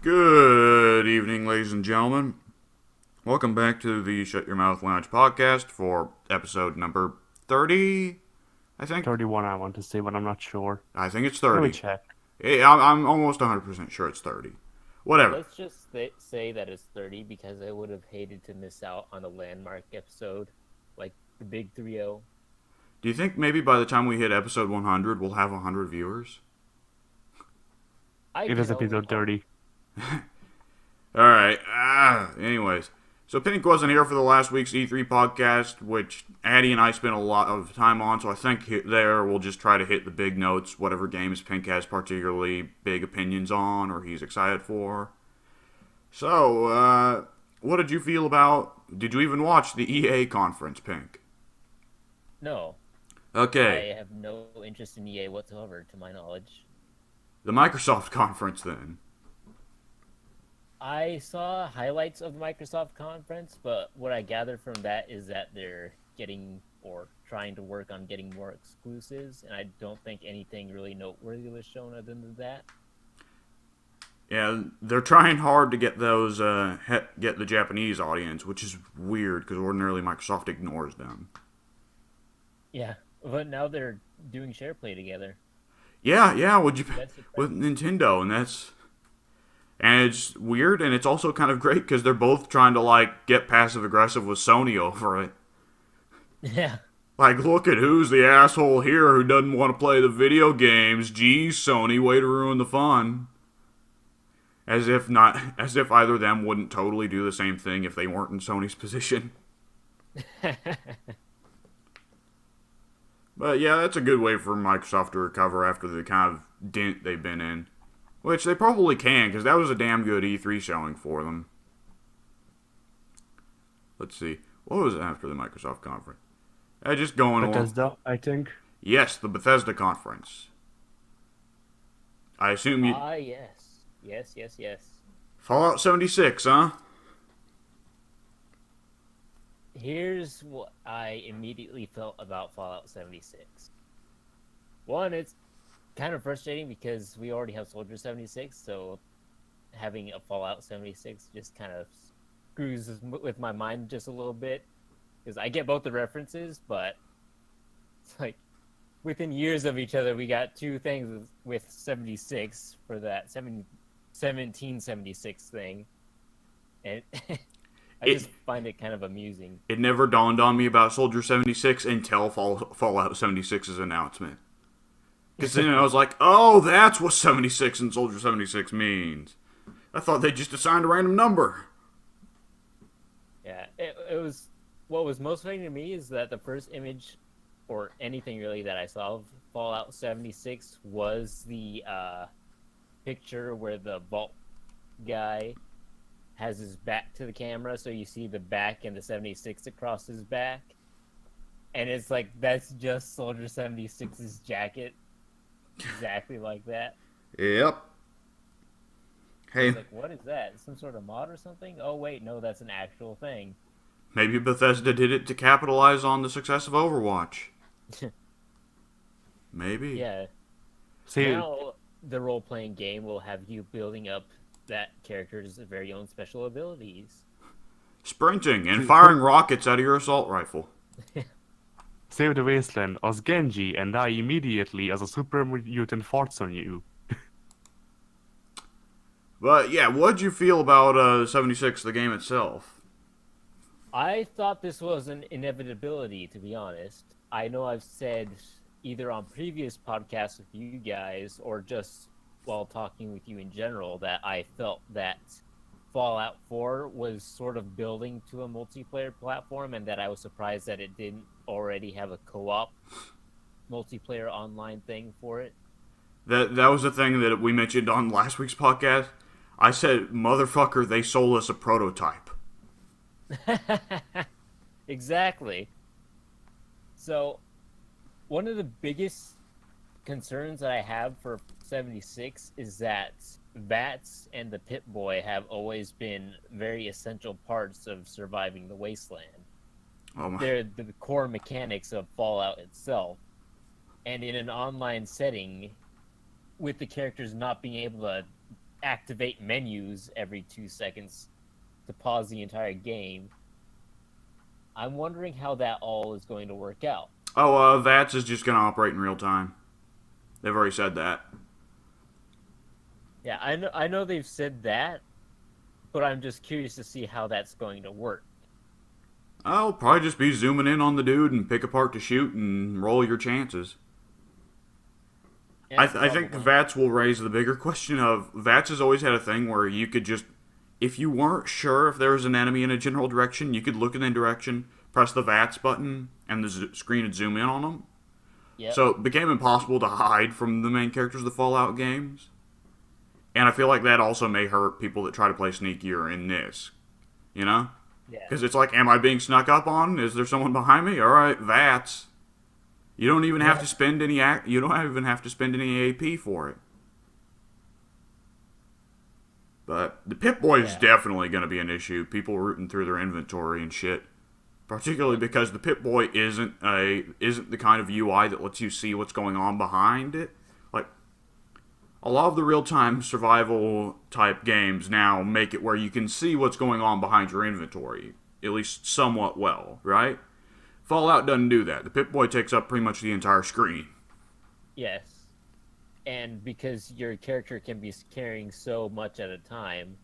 Good evening, ladies and gentlemen. Welcome back to the Shut Your Mouth Lounge podcast for episode number 30, I think. 31, I want to say, but I'm not sure. I think it's Let me 30. check. I'm almost 100% sure it's 30. Whatever. Let's just say that it's 30 because I would have hated to miss out on a landmark episode like the Big 3-0. Do you think maybe by the time we hit episode 100, we'll have 100 viewers? I It can is only episode hope. 30. Alright. Anyways. So Pink wasn't here for the last week's E3 podcast, which Addie and I spent a lot of time on, so I think there we'll just try to hit the big notes, whatever games Pink has particularly big opinions on or he's excited for. So, what did you feel about... Did you even watch the EA conference, Pink? No, Okay, I have no interest in EA whatsoever, to my knowledge. the Microsoft conference then. I saw highlights of the Microsoft conference, but what I gathered from that is that they're getting or trying to work on getting more exclusives, and I don't think anything really noteworthy was shown other than that. Yeah, they're trying hard to get those, get the Japanese audience, which is weird because ordinarily Microsoft ignores them. Yeah, but now they're doing SharePlay together. Yeah, would you That's with surprising. Nintendo, and it's weird, and it's also kind of great because they're both trying to like get passive aggressive with Sony over it. Yeah. Like, look at who's the asshole here who doesn't want to play the video games. Geez, Sony, way to ruin the fun. As if either of them wouldn't totally do the same thing if they weren't in Sony's position. But yeah, that's a good way for Microsoft to recover after the kind of dent they've been in. Which they probably can, because that was a damn good E3 showing for them. Let's see. What was after the Microsoft conference? Just going along. Bethesda, I think. Yes, the Bethesda conference. I assume you. Yes. Yes. Fallout 76, huh? Here's what I immediately felt about Fallout 76. One, it's kind of frustrating because we already have Soldier 76, so having a Fallout 76 just kind of screws with my mind just a little bit. Because I get both the references, but it's like within years of each other, we got two things with 76 for that 1776 thing. And I It just find it kind of amusing. it never dawned on me about Soldier 76 until Fallout 76's announcement. Because then I was like, oh, that's what 76 and Soldier 76 means. I thought they just assigned a random number. Yeah, it was what was most fascinating to me is that the first image or anything really that I saw of Fallout 76 was the picture where the vault guy has his back to the camera, so you see the back and the 76 across his back. And it's like, that's just Soldier 76's jacket. Exactly like that. Yep. I Hey, was like, what is that? Some sort of mod or something? Oh, wait, no, that's an actual thing. maybe Bethesda did it to capitalize on the success of Overwatch. Maybe. Yeah. See, Now, the role playing game will have you building up that character's very own special abilities. Sprinting and firing rockets out of your assault rifle. Save the Wasteland as Genji and die immediately as a super mutant farts on you. But yeah, what'd you feel about 76, the game itself? I thought this was an inevitability, to be honest. I know I've said either on previous podcasts with you guys or just while talking with you in general that I felt that Fallout 4 was sort of building to a multiplayer platform and that I was surprised that it didn't already have a co-op multiplayer online thing for it. That was the thing that we mentioned on last week's podcast. I said, motherfucker, they sold us a prototype. Exactly. So, one of the biggest concerns that I have for 76 is that Vats and the Pip-Boy have always been very essential parts of surviving the wasteland. Oh my. They're the core mechanics of Fallout itself. And in an online setting, with the characters not being able to activate menus every 2 seconds to pause the entire game. I'm wondering how that all is going to work out. Oh, VATS is just going to operate in real time. They've already said that. Yeah, I know they've said that, but I'm just curious to see how that's going to work. I'll probably just be zooming in on the dude and pick apart to shoot and roll your chances. Yeah, I think VATS will raise the bigger question of VATS has always had a thing where you could just, if you weren't sure if there was an enemy in a general direction, you could look in that direction, press the VATS button, and the screen would zoom in on them. Yep. So it became impossible to hide from the main characters of the Fallout games. And I feel like that also may hurt people that try to play sneakier in this. You know? Yeah. Because it's like, am I being snuck up on? Is there someone behind me? All right, VATS. You don't even have to spend any You don't even have to spend any AP for it. But the Pip-Boy is definitely going to be an issue. People rooting through their inventory and shit. Particularly because the Pip-Boy isn't the kind of UI that lets you see what's going on behind it. Like, a lot of the real-time survival type games now make it where you can see what's going on behind your inventory, at least somewhat well, right? Fallout doesn't do that. The Pip-Boy takes up pretty much the entire screen. Yes. And because your character can be carrying so much at a time,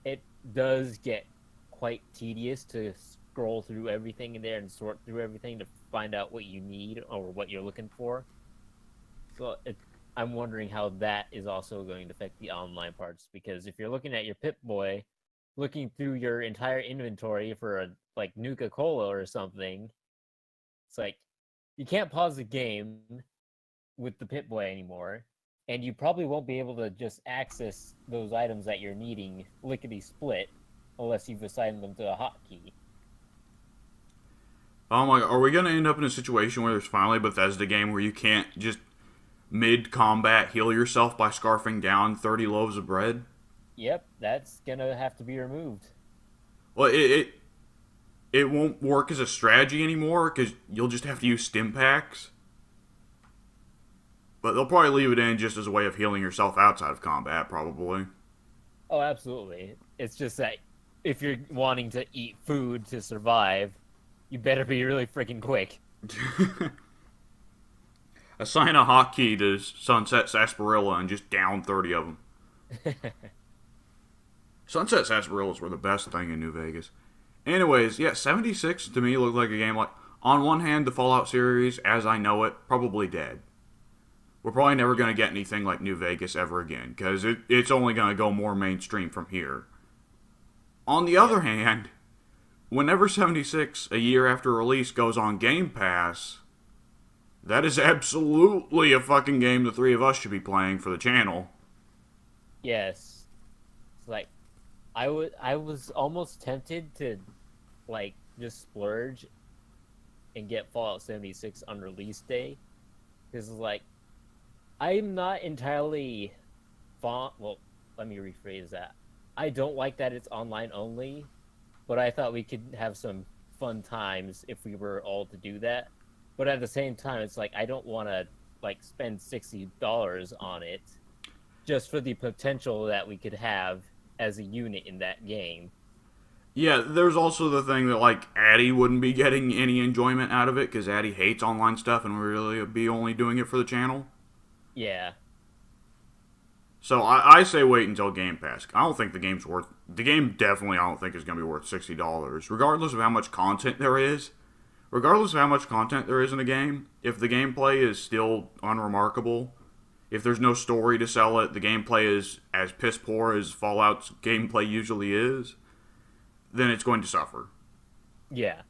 it does get quite tedious to scroll through everything in there and sort through everything to find out what you need or what you're looking for. So I'm wondering how that is also going to affect the online parts, because if you're looking at your Pip-Boy, looking through your entire inventory for a like Nuka-Cola or something, it's like you can't pause the game with the Pip-Boy anymore, and you probably won't be able to just access those items that you're needing lickety-split unless you've assigned them to a hotkey. Oh my god, are we going to end up in a situation where there's finally a Bethesda game where you can't just mid-combat heal yourself by scarfing down 30 loaves of bread? Yep, that's gonna have to be removed. Well, it won't work as a strategy anymore because you'll just have to use stim packs. But they'll probably leave it in just as a way of healing yourself outside of combat, probably. Oh, absolutely. It's just that if you're wanting to eat food to survive, you better be really freaking quick. Assign a hotkey to Sunset Sarsaparilla and just down 30 of them. Sunset Sarsaparillas were the best thing in New Vegas. Anyways, yeah, 76 to me looked like a game like, on one hand, the Fallout series, as I know it, probably dead. We're probably never going to get anything like New Vegas ever again, because it's only going to go more mainstream from here. On the other hand, whenever 76, a year after release, goes on Game Pass, that is absolutely a fucking game the three of us should be playing for the channel. Yes. It's like, I was almost tempted to, like, just splurge and get Fallout 76 on release day. Because, like, I'm not entirely well, let me rephrase that. I don't like that it's online only, but I thought we could have some fun times if we were all to do that. But at the same time, it's like, I don't want to, like, spend $60 on it just for the potential that we could have as a unit in that game. Yeah, there's also the thing that, like, Addy wouldn't be getting any enjoyment out of it because Addy hates online stuff and would really be only doing it for the channel. Yeah. So I say wait until Game Pass. I don't think the game's worth... The game definitely I don't think is going to be worth $60. Regardless of how much content there is. Regardless of how much content there is in a game, if the gameplay is still unremarkable, if there's no story to sell it, the gameplay is as piss poor as Fallout's gameplay usually is, then it's going to suffer. Yeah.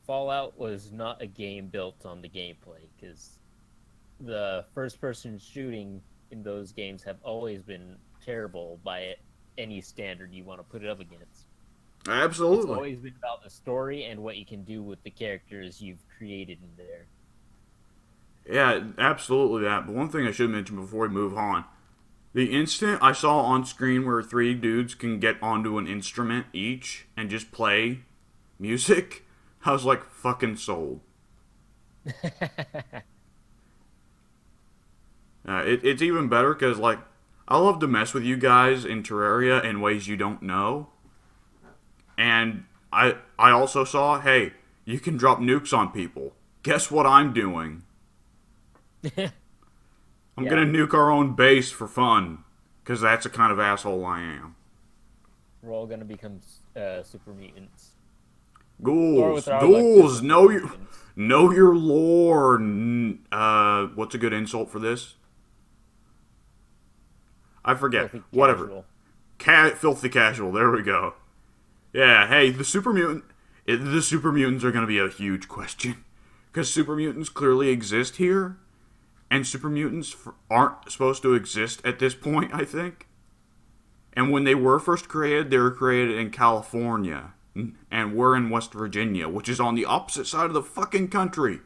Fallout was not a game built on the gameplay, because the first-person shooting in those games have always been terrible by any standard you want to put it up against. Absolutely. It's always been about the story and what you can do with the characters you've created in there. Yeah, absolutely that. But one thing I should mention before we move on. The instant I saw on screen where three dudes can get onto an instrument each and just play music, I was like, fucking sold. It's even better because, like, I love to mess with you guys in Terraria in ways you don't know. And I also saw, hey, you can drop nukes on people. Guess what I'm doing? I'm Yeah. gonna nuke our own base for fun. Because that's the kind of asshole I am. We're all gonna become super mutants. Or Ghouls. with our luck, Ghouls. just Know super your, mutants. know your lore. What's a good insult for this? I forget. Filthy Whatever. casual. Filthy casual. There we go. Yeah, hey, the super mutants are going to be a huge question. Because super mutants clearly exist here. And super mutants aren't supposed to exist at this point, I think. And when they were first created, they were created in California. And we're in West Virginia, which is on the opposite side of the fucking country.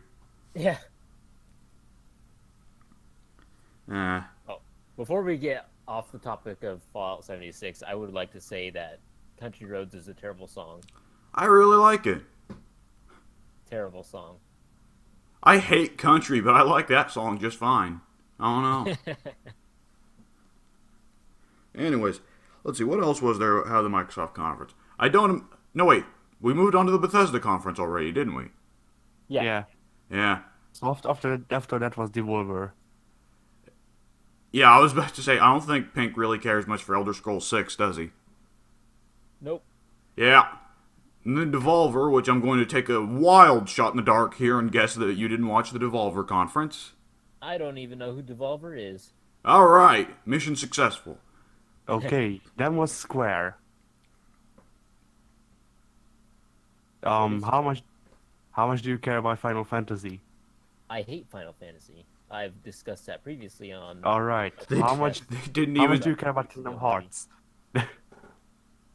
Yeah. Eh. Oh, before we get off the topic of Fallout 76, I would like to say that Country Roads is a terrible song. I really like it. Terrible song. I hate country, but I like that song just fine. I don't know. Anyways, let's see. What else was there out of the Microsoft conference? No, wait. We moved on to the Bethesda conference already, didn't we? Yeah. Yeah. So after that was Devolver. Yeah, I was about to say, I don't think Pink really cares much for Elder Scrolls 6, does he? Nope. Yeah. And then Devolver, which I'm going to take a wild shot in the dark here and guess that you didn't watch the Devolver conference. I don't even know who Devolver is. Alright, mission successful. Okay, then was Square. How much do you care about Final Fantasy? I hate Final Fantasy. I've discussed that previously on. Alright, They how much didn't how even... much do you care about Kingdom Hearts?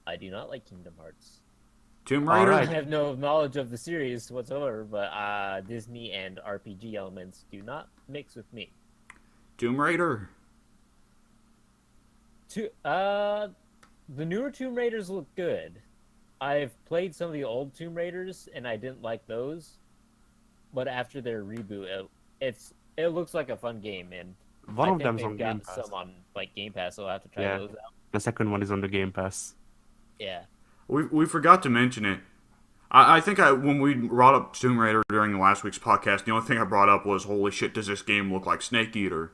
I do not like Kingdom Hearts. Tomb Raider? I Alright. have no knowledge of the series whatsoever, but Disney and RPG elements do not mix with me. Tomb Raider? The newer Tomb Raiders look good. I've played some of the old Tomb Raiders and I didn't like those, but after their reboot, it looks like a fun game, and One I of think them's they've on got Game Pass. some on like Game Pass, so I'll have to try Yeah. those out. The second one is on the Game Pass. Yeah. We forgot to mention it. I think when we brought up Tomb Raider during last week's podcast, the only thing I brought up was, holy shit, does this game look like Snake Eater?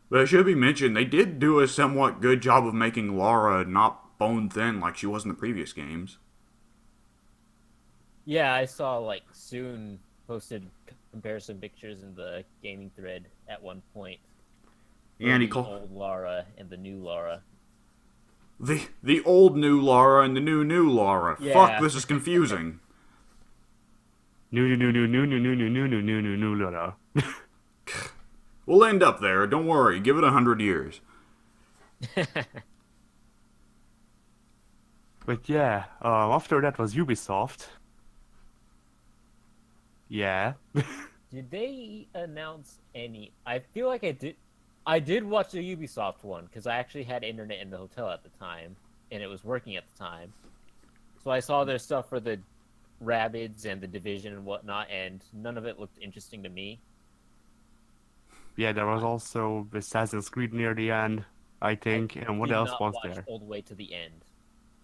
But it should be mentioned, they did do a somewhat good job of making Lara not bone thin like she was in the previous games. Yeah, I saw like Soon posted comparison pictures in the gaming thread at one point. And he The called old Lara and the new Lara. the old new Lara and the new Lara. Yeah. Fuck, this is confusing. No. We'll end up there, don't worry, give it 100 years. But yeah, after that was Ubisoft. Yeah. Did they announce any? I feel like I did. I did watch the Ubisoft one because I actually had internet in the hotel at the time, and it was working at the time. So I saw their stuff for the Rabbids and the Division and whatnot, and none of it looked interesting to me. Yeah, there was also Assassin's Creed near the end, I think. And what Did else not was watch there? all the way to the end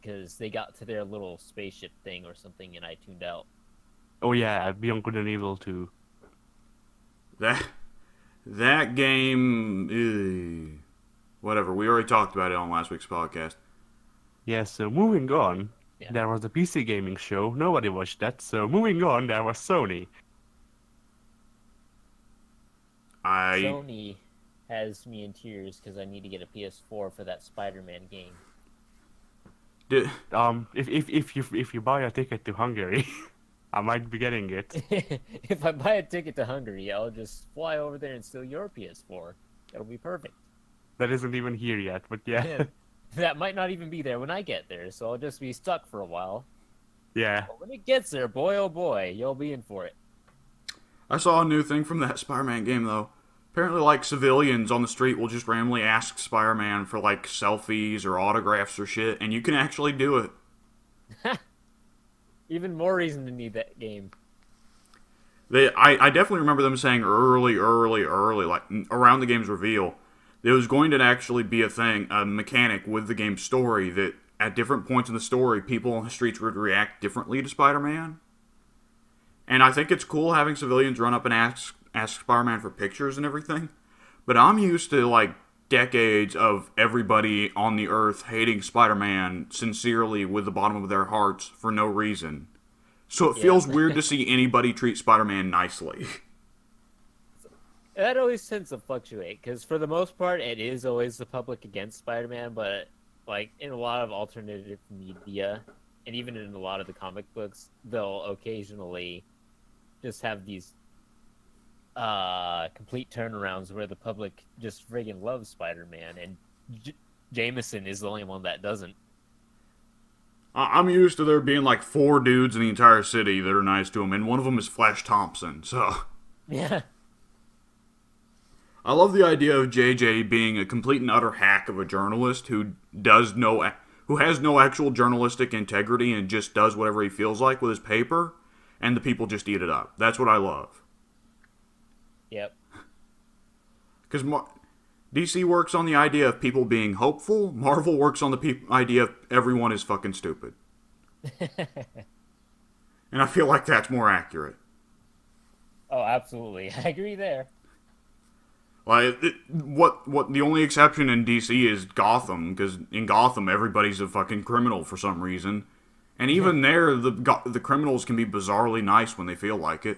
because they got to their little spaceship thing or something, and I tuned out. Oh yeah, Beyond Good and Evil 2. That game, whatever. We already talked about it on last week's podcast. Yeah, so moving on, Yeah. there was the PC gaming show. Nobody watched that. So moving on, there was Sony. Sony has me in tears because I need to get a PS4 for that Spider-Man game. If you buy a ticket to Hungary, I might be getting it. If I buy a ticket to Hungary, I'll just fly over there and steal your PS4. That'll be perfect. That isn't even here yet, but yeah. That might not even be there when I get there, so I'll just be stuck for a while. Yeah. But when it gets there, boy oh boy, you'll be in for it. I saw a new thing from that Spider-Man game, though. Apparently, like, civilians on the street will just randomly ask Spider-Man for, like, selfies or autographs or shit, and you can actually do it. Even more reason to need that game. I definitely remember them saying early, like, around the game's reveal, there was going to actually be a mechanic with the game's story that at different points in the story, people on the streets would react differently to Spider-Man. And I think it's cool having civilians run up and ask Spider-Man for pictures and everything. But I'm used to, like, decades of everybody on the Earth hating Spider-Man sincerely with the bottom of their hearts for no reason. So it feels weird to see anybody treat Spider-Man nicely. That always tends to fluctuate, because for the most part, it is always the public against Spider-Man, but, like, in a lot of alternative media, and even in a lot of the comic books, they'll occasionally just have these complete turnarounds where the public just friggin' loves Spider-Man, and Jameson is the only one that doesn't. I'm used to there being, like, 4 dudes in the entire city that are nice to him, and one of them is Flash Thompson, so... Yeah. I love the idea of JJ being a complete and utter hack of a journalist who has no actual journalistic integrity and just does whatever he feels like with his paper, and the people just eat it up. That's what I love. Yep. Because DC works on the idea of people being hopeful. Marvel works on the idea of everyone is fucking stupid. And I feel like that's more accurate. Oh, absolutely. I agree there. Like, what the only exception in DC is Gotham, because in Gotham everybody's a fucking criminal for some reason, and even there the criminals can be bizarrely nice when they feel like it.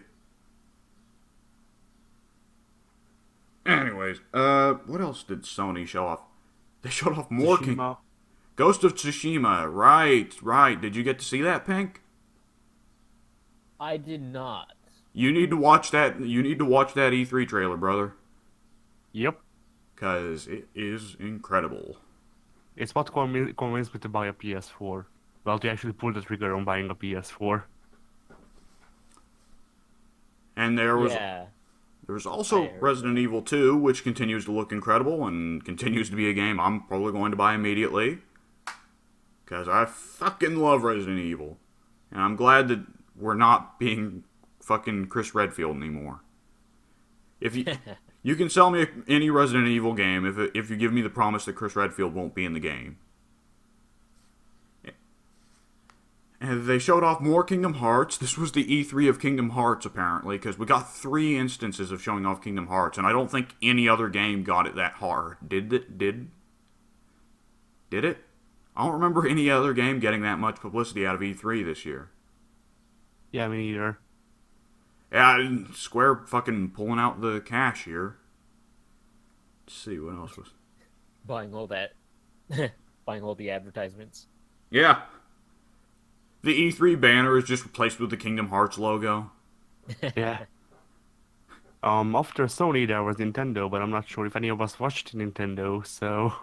Anyways, what else did Sony show off? They showed off more Ghost of Tsushima. Right. Did you get to see that, Pink? I did not. You need to watch that. You need to watch that E3 trailer, brother. Yep. Because it is incredible. It's what convinced me to buy a PS4. Well, to actually pull the trigger on buying a PS4. And there was also Resident Evil 2, which continues to look incredible and continues to be a game I'm probably going to buy immediately. Because I fucking love Resident Evil. And I'm glad that we're not being fucking Chris Redfield anymore. If you... You can sell me any Resident Evil game if you give me the promise that Chris Redfield won't be in the game. And they showed off more Kingdom Hearts. This was the E3 of Kingdom Hearts, apparently, because we got 3 instances of showing off Kingdom Hearts, and I don't think any other game got it that hard. Did it? I don't remember any other game getting that much publicity out of E3 this year. Yeah, me neither. Yeah, Square fucking pulling out the cash here. Let's see, what else was... Buying all that. Buying all the advertisements. Yeah. The E3 banner is just replaced with the Kingdom Hearts logo. Yeah. After Sony, there was Nintendo, but I'm not sure if any of us watched Nintendo, so...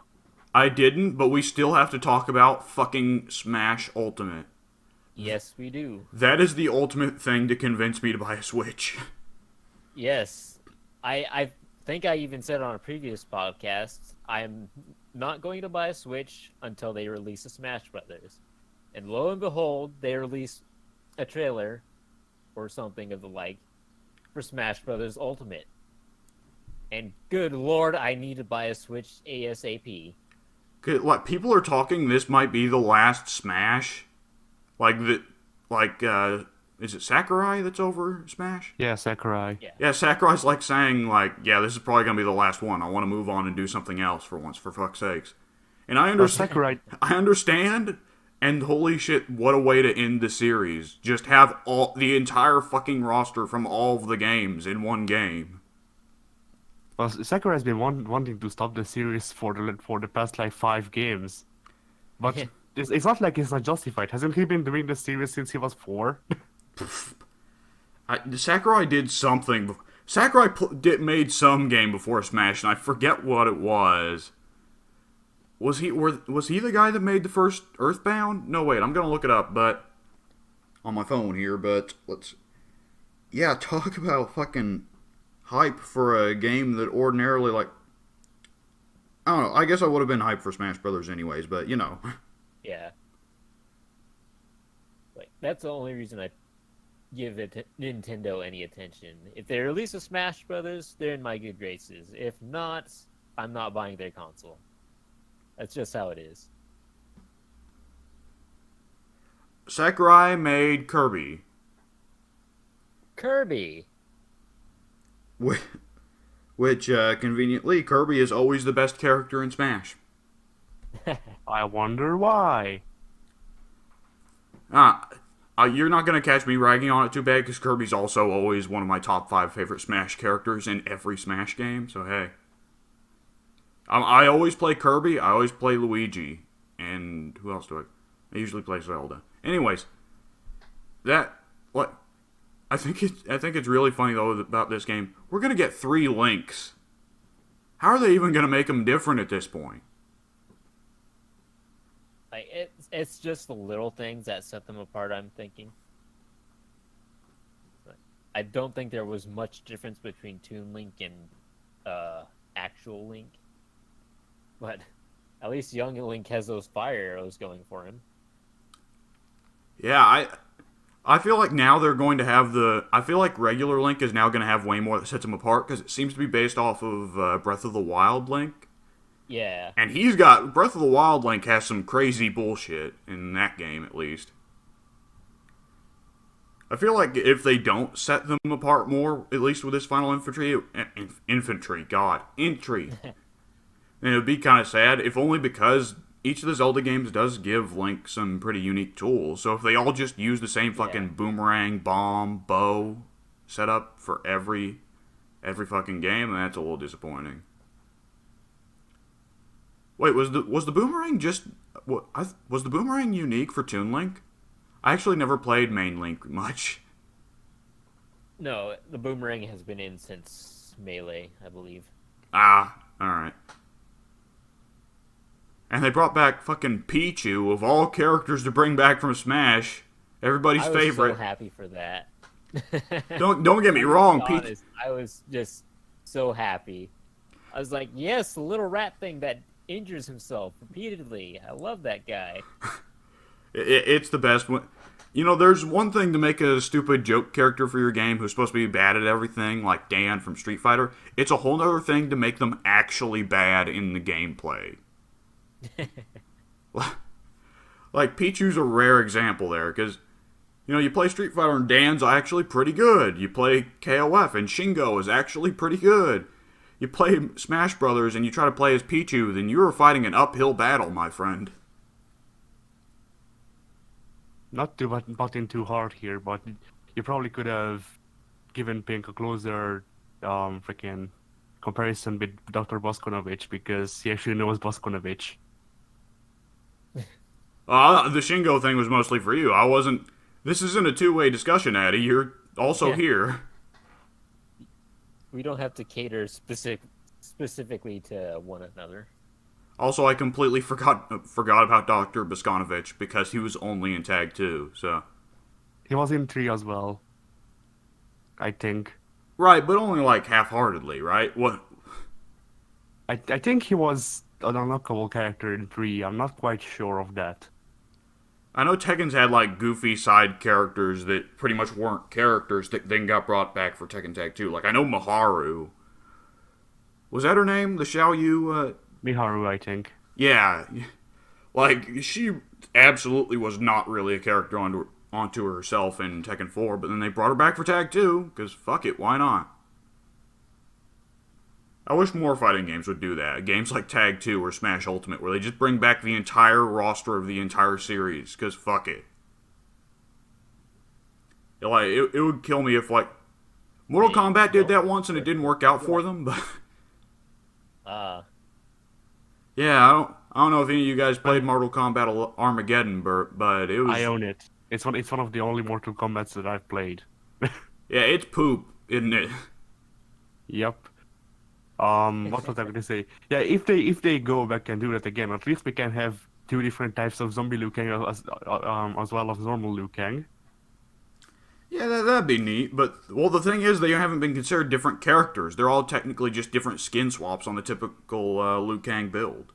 I didn't, but we still have to talk about fucking Smash Ultimate. Yes, we do. That is the ultimate thing to convince me to buy a Switch. Yes. I think I even said on a previous podcast, I'm not going to buy a Switch until they release a Smash Brothers. And lo and behold, they released a trailer or something of the like for Smash Brothers Ultimate. And good lord, I need to buy a Switch ASAP. Like, people are talking this might be the last Smash. Is it Sakurai that's over Smash? Yeah, Sakurai. Yeah, Sakurai's like saying, like, yeah, this is probably going to be the last one. I want to move on and do something else for once, for fuck's sakes. And I understand. Sakurai... I understand, and holy shit, what a way to end the series. Just have the entire fucking roster from all of the games in one game. Well, Sakurai's been wanting to stop the series for the past, 5 games. But... It's not like it's not justified. Hasn't he been doing this series since he was 4? Sakurai did something. Sakurai made some game before Smash, and I forget what it was. Was he the guy that made the first Earthbound? No, wait, I'm gonna look it up, but on my phone here. But yeah, talk about fucking hype for a game that ordinarily, like, I don't know. I guess I would have been hyped for Smash Brothers anyways, but you know. Yeah. Like, that's the only reason I give Nintendo any attention. If they release a Smash Brothers, they're in my good graces. If not, I'm not buying their console. That's just how it is. Sakurai made Kirby. Kirby. Which, conveniently, Kirby is always the best character in Smash. I wonder why. You're not going to catch me ragging on it too bad, because Kirby's also always one of my top 5 favorite Smash characters in every Smash game, so hey. I always play Kirby, I always play Luigi, and who else do I usually play Zelda. Anyways, I think it's really funny, though, about this game. We're going to get 3 Links. How are they even going to make them different at this point? Like it's just the little things that set them apart, I'm thinking. I don't think there was much difference between Toon Link and actual Link. But at least young Link has those fire arrows going for him. Yeah, I feel like now they're going to have I feel like regular Link is now going to have way more that sets him apart, because it seems to be based off of Breath of the Wild Link. Yeah. And Breath of the Wild Link has some crazy bullshit in that game, at least. I feel like if they don't set them apart more, at least with this Final entry, then it would be kind of sad, if only because each of the Zelda games does give Link some pretty unique tools. So if they all just use the same fucking boomerang, bomb, bow setup for every fucking game, then that's a little disappointing. Wait, was the boomerang was the boomerang unique for Toon Link? I actually never played Main Link much. No, the boomerang has been in since Melee, I believe. Alright. And they brought back fucking Pichu, of all characters to bring back from Smash. Everybody's favorite. I was so happy for that. Don't get me wrong, Pichu. I was just so happy. I was like, yes, the little rat thing that injures himself repeatedly. I love that guy. It's the best one. You know, there's one thing to make a stupid joke character for your game who's supposed to be bad at everything, like Dan from Street Fighter. It's a whole other thing to make them actually bad in the gameplay. Like, Pichu's a rare example there, because, you know, you play Street Fighter and Dan's actually pretty good. You play KOF and Shingo is actually pretty good. You play Smash Brothers and you try to play as Pichu, then you are fighting an uphill battle, my friend. Not to butt in too hard here, but you probably could have given Pink a closer freaking comparison with Dr. Boskonovich, because he actually knows Boskonovich. The Shingo thing was mostly for you. I wasn't... This isn't a two-way discussion, Addy. You're also here. We don't have to cater specifically to one another. Also, I completely forgot about Dr. Boskonovich, because he was only in Tag 2, so... He was in 3 as well, I think. Right, but only, like, half-heartedly, right? What? I think he was an unlockable character in 3. I'm not quite sure of that. I know Tekken's had, like, goofy side characters that pretty much weren't characters that then got brought back for Tekken Tag 2. Like, I know Miharu. Was that her name? The Xiaoyu, Miharu, I think. Yeah. Like, she absolutely was not really a character onto herself in Tekken 4, but then they brought her back for Tag 2, because fuck it, why not? I wish more fighting games would do that. Games like Tag 2 or Smash Ultimate, where they just bring back the entire roster of the entire series, because fuck it. Like, it would kill me if, like, Mortal Kombat did that once and it didn't work out for them, but... Yeah, I don't know if any of you guys played Mortal Kombat Armageddon, but it was... I own it. It's one of the only Mortal Kombats that I've played. Yeah, it's poop, isn't it? Yep. What was I going to say? Yeah, if they go back and do that again, at least we can have 2 different types of zombie Liu Kang as well as normal Liu Kang. Yeah, that'd be neat, but, well, the thing is, they haven't been considered different characters. They're all technically just different skin swaps on the typical Liu Kang build.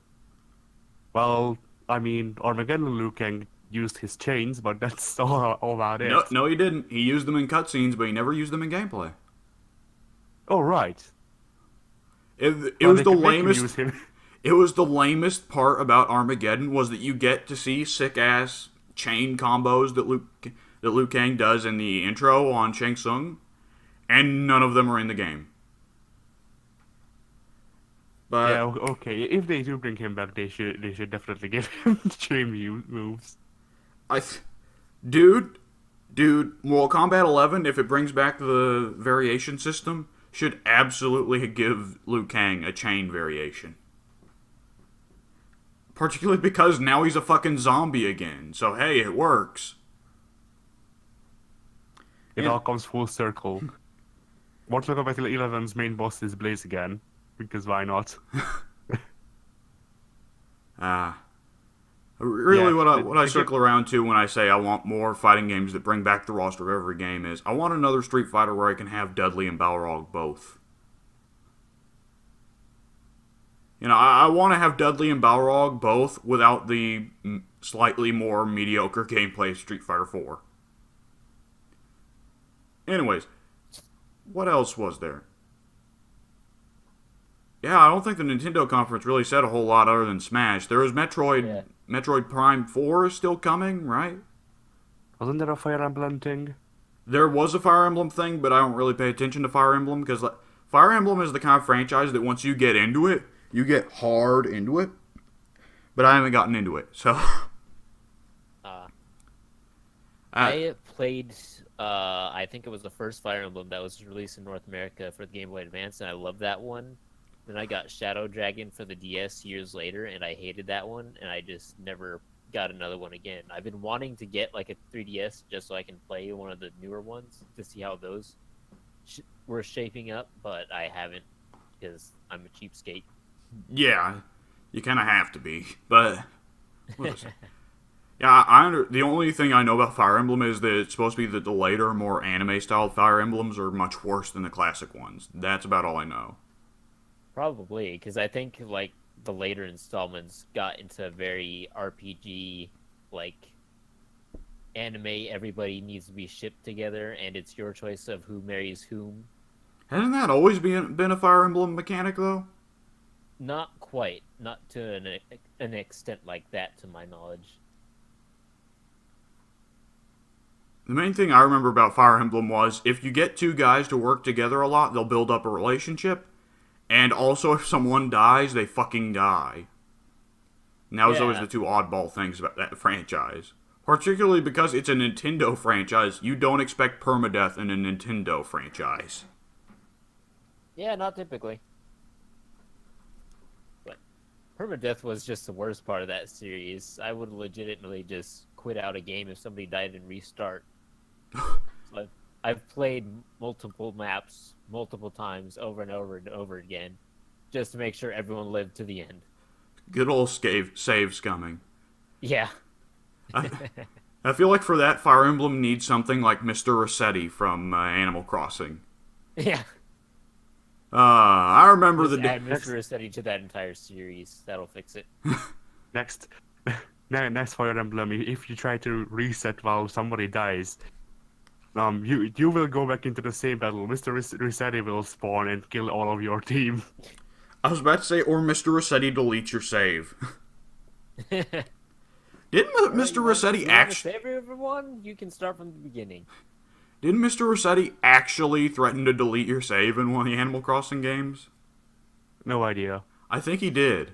Well, I mean, Armageddon Liu Kang used his chains, but that's all about it. No, he didn't. He used them in cutscenes, but he never used them in gameplay. Oh, right. It Well, was they the could make him lamest. use him. It was the lamest part about Armageddon was that you get to see sick ass chain combos that Liu Kang does in the intro on Shang Tsung, and none of them are in the game. But Yeah, okay. If they do bring him back, they should definitely give him chain moves. dude, Mortal Kombat 11, if it brings back the variation system, should absolutely give Liu Kang a chain variation. Particularly because now he's a fucking zombie again. So hey, it works. It all comes full circle. Mortal Kombat 11's main boss is Blaze again, because why not? Really, Yeah, what I circle around to when I say I want more fighting games that bring back the roster of every game is I want another Street Fighter where I can have Dudley and Balrog both. You know, I want to have Dudley and Balrog both without the slightly more mediocre gameplay of Street Fighter 4. Anyways, what else was there? Yeah, I don't think the Nintendo conference really said a whole lot other than Smash. There was Metroid. Yeah. Metroid Prime 4 is still coming, right? Wasn't there a Fire Emblem thing? There was a Fire Emblem thing, but I don't really pay attention to Fire Emblem because Fire Emblem is the kind of franchise that once you get into it, you get hard into it. But I haven't gotten into it, so. I played, I think it was the first Fire Emblem that was released in North America for the Game Boy Advance, and I loved that one. Then I got Shadow Dragon for the DS years later, and I hated that one, and I just never got another one again. I've been wanting to get like a 3DS just so I can play one of the newer ones to see how those were shaping up, but I haven't because I'm a cheapskate. Yeah, you kind of have to be, but. Yeah, the only thing I know about Fire Emblem is that it's supposed to be that the later, more anime-style Fire Emblems are much worse than the classic ones. That's about all I know. Probably, because I think like the later installments got into very RPG, like anime. Everybody needs to be shipped together, and it's your choice of who marries whom. Hasn't that always been a Fire Emblem mechanic, though? Not quite, not to an extent like that, to my knowledge. The main thing I remember about Fire Emblem was if you get two guys to work together a lot, they'll build up a relationship. And also, if someone dies, they fucking die. And that was always the two oddball things about that franchise. Particularly because it's a Nintendo franchise, you don't expect permadeath in a Nintendo franchise. Yeah, not typically. But permadeath was just the worst part of that series. I would legitimately just quit out a game if somebody died and restart. So I've played multiple maps multiple times over and over and over again just to make sure everyone lived to the end. Good old save scumming. Yeah. I feel like for that, Fire Emblem needs something like Mr. Rossetti from Animal Crossing. Yeah. I remember Just the add Mr. Rossetti to that entire series. That'll fix it. Next Fire Emblem, if you try to reset while somebody dies, you will go back into the same battle. Mr. Rossetti will spawn and kill all of your team. I was about to say, or Mr. Rossetti deletes your save. Didn't Mr. Rossetti actually save everyone? You can start from the beginning. Didn't Mr. Rossetti actually threaten to delete your save in one of the Animal Crossing games? No idea. I think he did.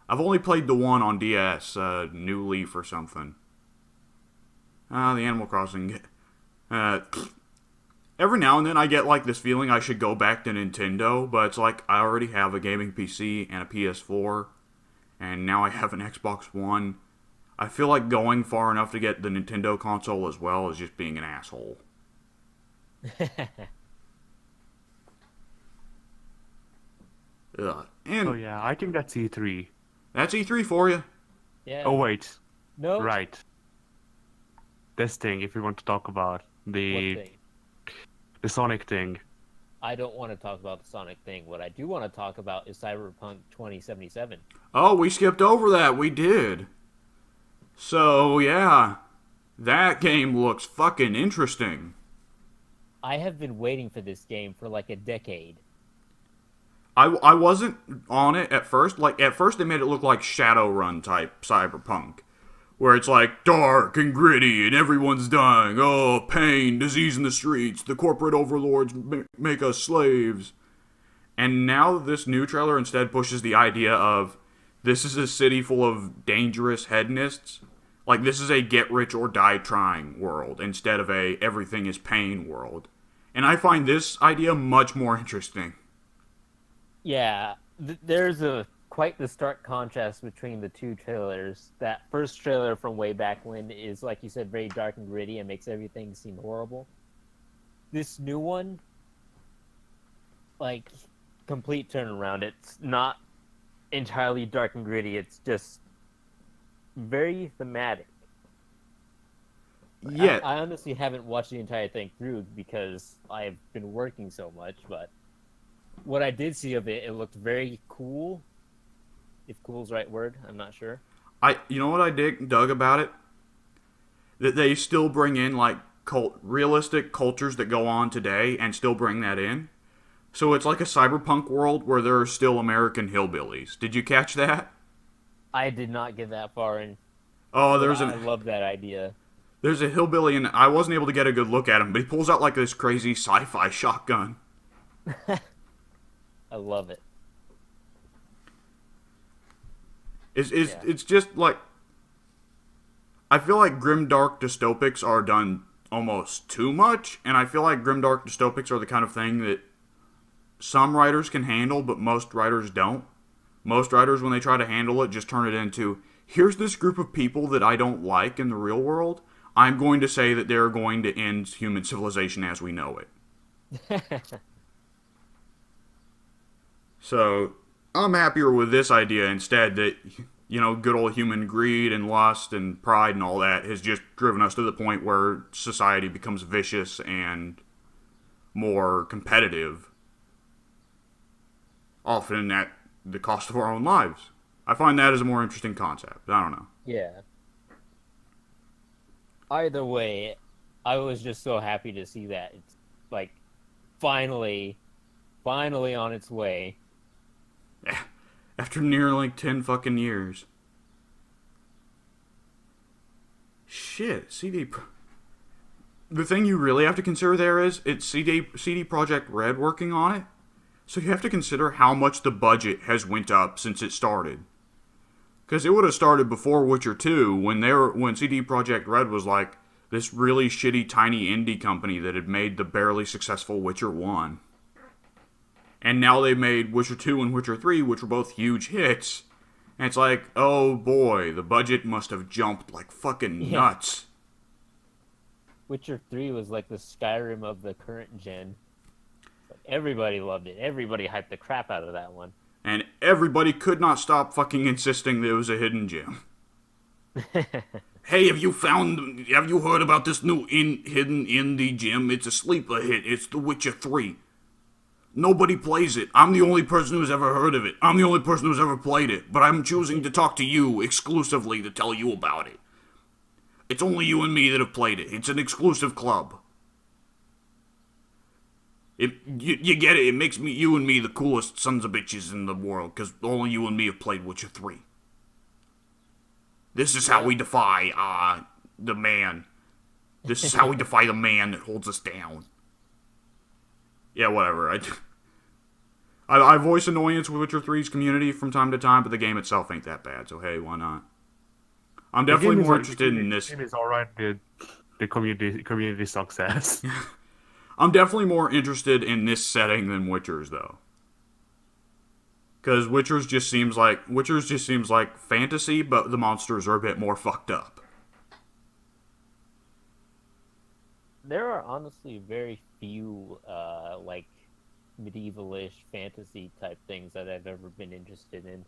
I've only played the one on DS, New Leaf or something. The Animal Crossing. Every now and then I get like this feeling I should go back to Nintendo, but it's like I already have a gaming PC and a PS4, and now I have an Xbox One. I feel like going far enough to get the Nintendo console as well is just being an asshole. Ugh. And Oh yeah, I think that's E3. that's E3 for you. Yeah. Oh wait, No. right. This thing, if we want to talk about What the thing? Sonic thing. I don't want to talk about the Sonic thing. What I do want to talk about is Cyberpunk 2077. Oh, we skipped over that. We did. So, yeah. That game looks fucking interesting. I have been waiting for this game for like a decade. I wasn't on it at first. Like, at first they made it look like Shadowrun type cyberpunk, where it's like dark and gritty and everyone's dying. Oh, pain, disease in the streets. The corporate overlords make us slaves. And now this new trailer instead pushes the idea of this is a city full of dangerous hedonists. Like, this is a get rich or die trying world instead of a everything is pain world. And I find this idea much more interesting. Yeah, there's quite the stark contrast between the two trailers. That first trailer from way back when is, like you said, very dark and gritty and makes everything seem horrible. This new one, like, complete turnaround. It's not entirely dark and gritty. It's just very thematic. Yeah. I honestly haven't watched the entire thing through because I've been working so much, but what I did see of it, it looked very cool. If cool's the right word, I'm not sure. You know what I dug about it? That they still bring in, like, realistic cultures that go on today and still bring that in. So it's like a cyberpunk world where there are still American hillbillies. Did you catch that? I did not get that far in. Oh, I love that idea. There's a hillbilly, and I wasn't able to get a good look at him, but he pulls out like this crazy sci-fi shotgun. I love it. It's just like, I feel like grimdark dystopics are done almost too much, and I feel like grimdark dystopics are the kind of thing that some writers can handle, but most writers don't. Most writers, when they try to handle it, just turn it into, here's this group of people that I don't like in the real world. I'm going to say that they're going to end human civilization as we know it. So, I'm happier with this idea instead that, you know, good old human greed and lust and pride and all that has just driven us to the point where society becomes vicious and more competitive, often at the cost of our own lives. I find that as a more interesting concept. I don't know. Yeah. Either way, I was just so happy to see that it's like finally on its way. Yeah. After nearly 10 fucking years. Shit, the thing you really have to consider there is it's CD Projekt Red working on it. So you have to consider how much the budget has went up since it started. Because it would have started before Witcher 2 when CD Projekt Red was like this really shitty tiny indie company that had made the barely successful Witcher 1. And now they made Witcher 2 and Witcher 3, which were both huge hits. And it's like, oh boy, the budget must have jumped like fucking nuts. Witcher 3 was like the Skyrim of the current gen. Everybody loved it. Everybody hyped the crap out of that one. And everybody could not stop fucking insisting that it was a hidden gem. Hey, have you heard about this new hidden indie gem? It's a sleeper hit. It's The Witcher 3. Nobody plays it. I'm the only person who's ever heard of it. I'm the only person who's ever played it. But I'm choosing to talk to you exclusively to tell you about it. It's only you and me that have played it. It's an exclusive club. You get it. It makes you and me the coolest sons of bitches in the world, because only you and me have played Witcher 3. This is how we defy the man. This is how we defy the man that holds us down. Yeah, whatever. I voice annoyance with Witcher 3's community from time to time, but the game itself ain't that bad, so hey, why not? I'm definitely more interested in this. The game is alright, the community success. I'm definitely more interested in this setting than Witcher's, though. Because Witcher's just seems like fantasy, but the monsters are a bit more fucked up. There are honestly very few, like, medieval-ish fantasy type things that I've ever been interested in.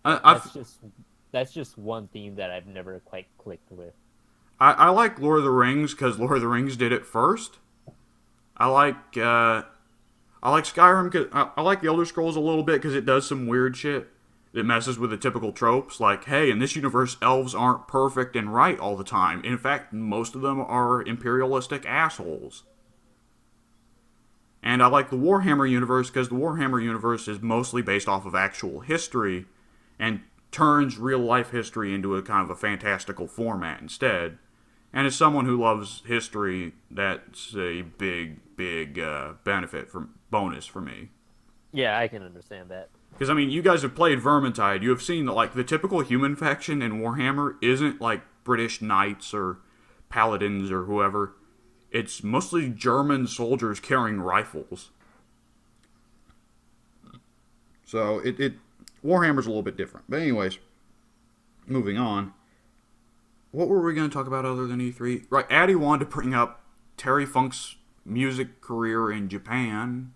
That's just one theme that I've never quite clicked with. I like Lord of the Rings because Lord of the Rings did it first. I like Skyrim because I like the Elder Scrolls a little bit because it does some weird shit that messes with the typical tropes. Like, hey, in this universe, elves aren't perfect and right all the time. In fact, most of them are imperialistic assholes. And I like the Warhammer universe because the Warhammer universe is mostly based off of actual history and turns real life history into a kind of a fantastical format instead. And as someone who loves history, that's a big benefit for bonus for me. Yeah, I can understand that. Because I mean, you guys have played Vermintide. You have seen that like the typical human faction in Warhammer isn't like British knights or paladins or whoever. It's mostly German soldiers carrying rifles. So it Warhammer's a little bit different. But anyways, moving on. What were we going to talk about other than E3? Right, Addy wanted to bring up Terry Funk's music career in Japan.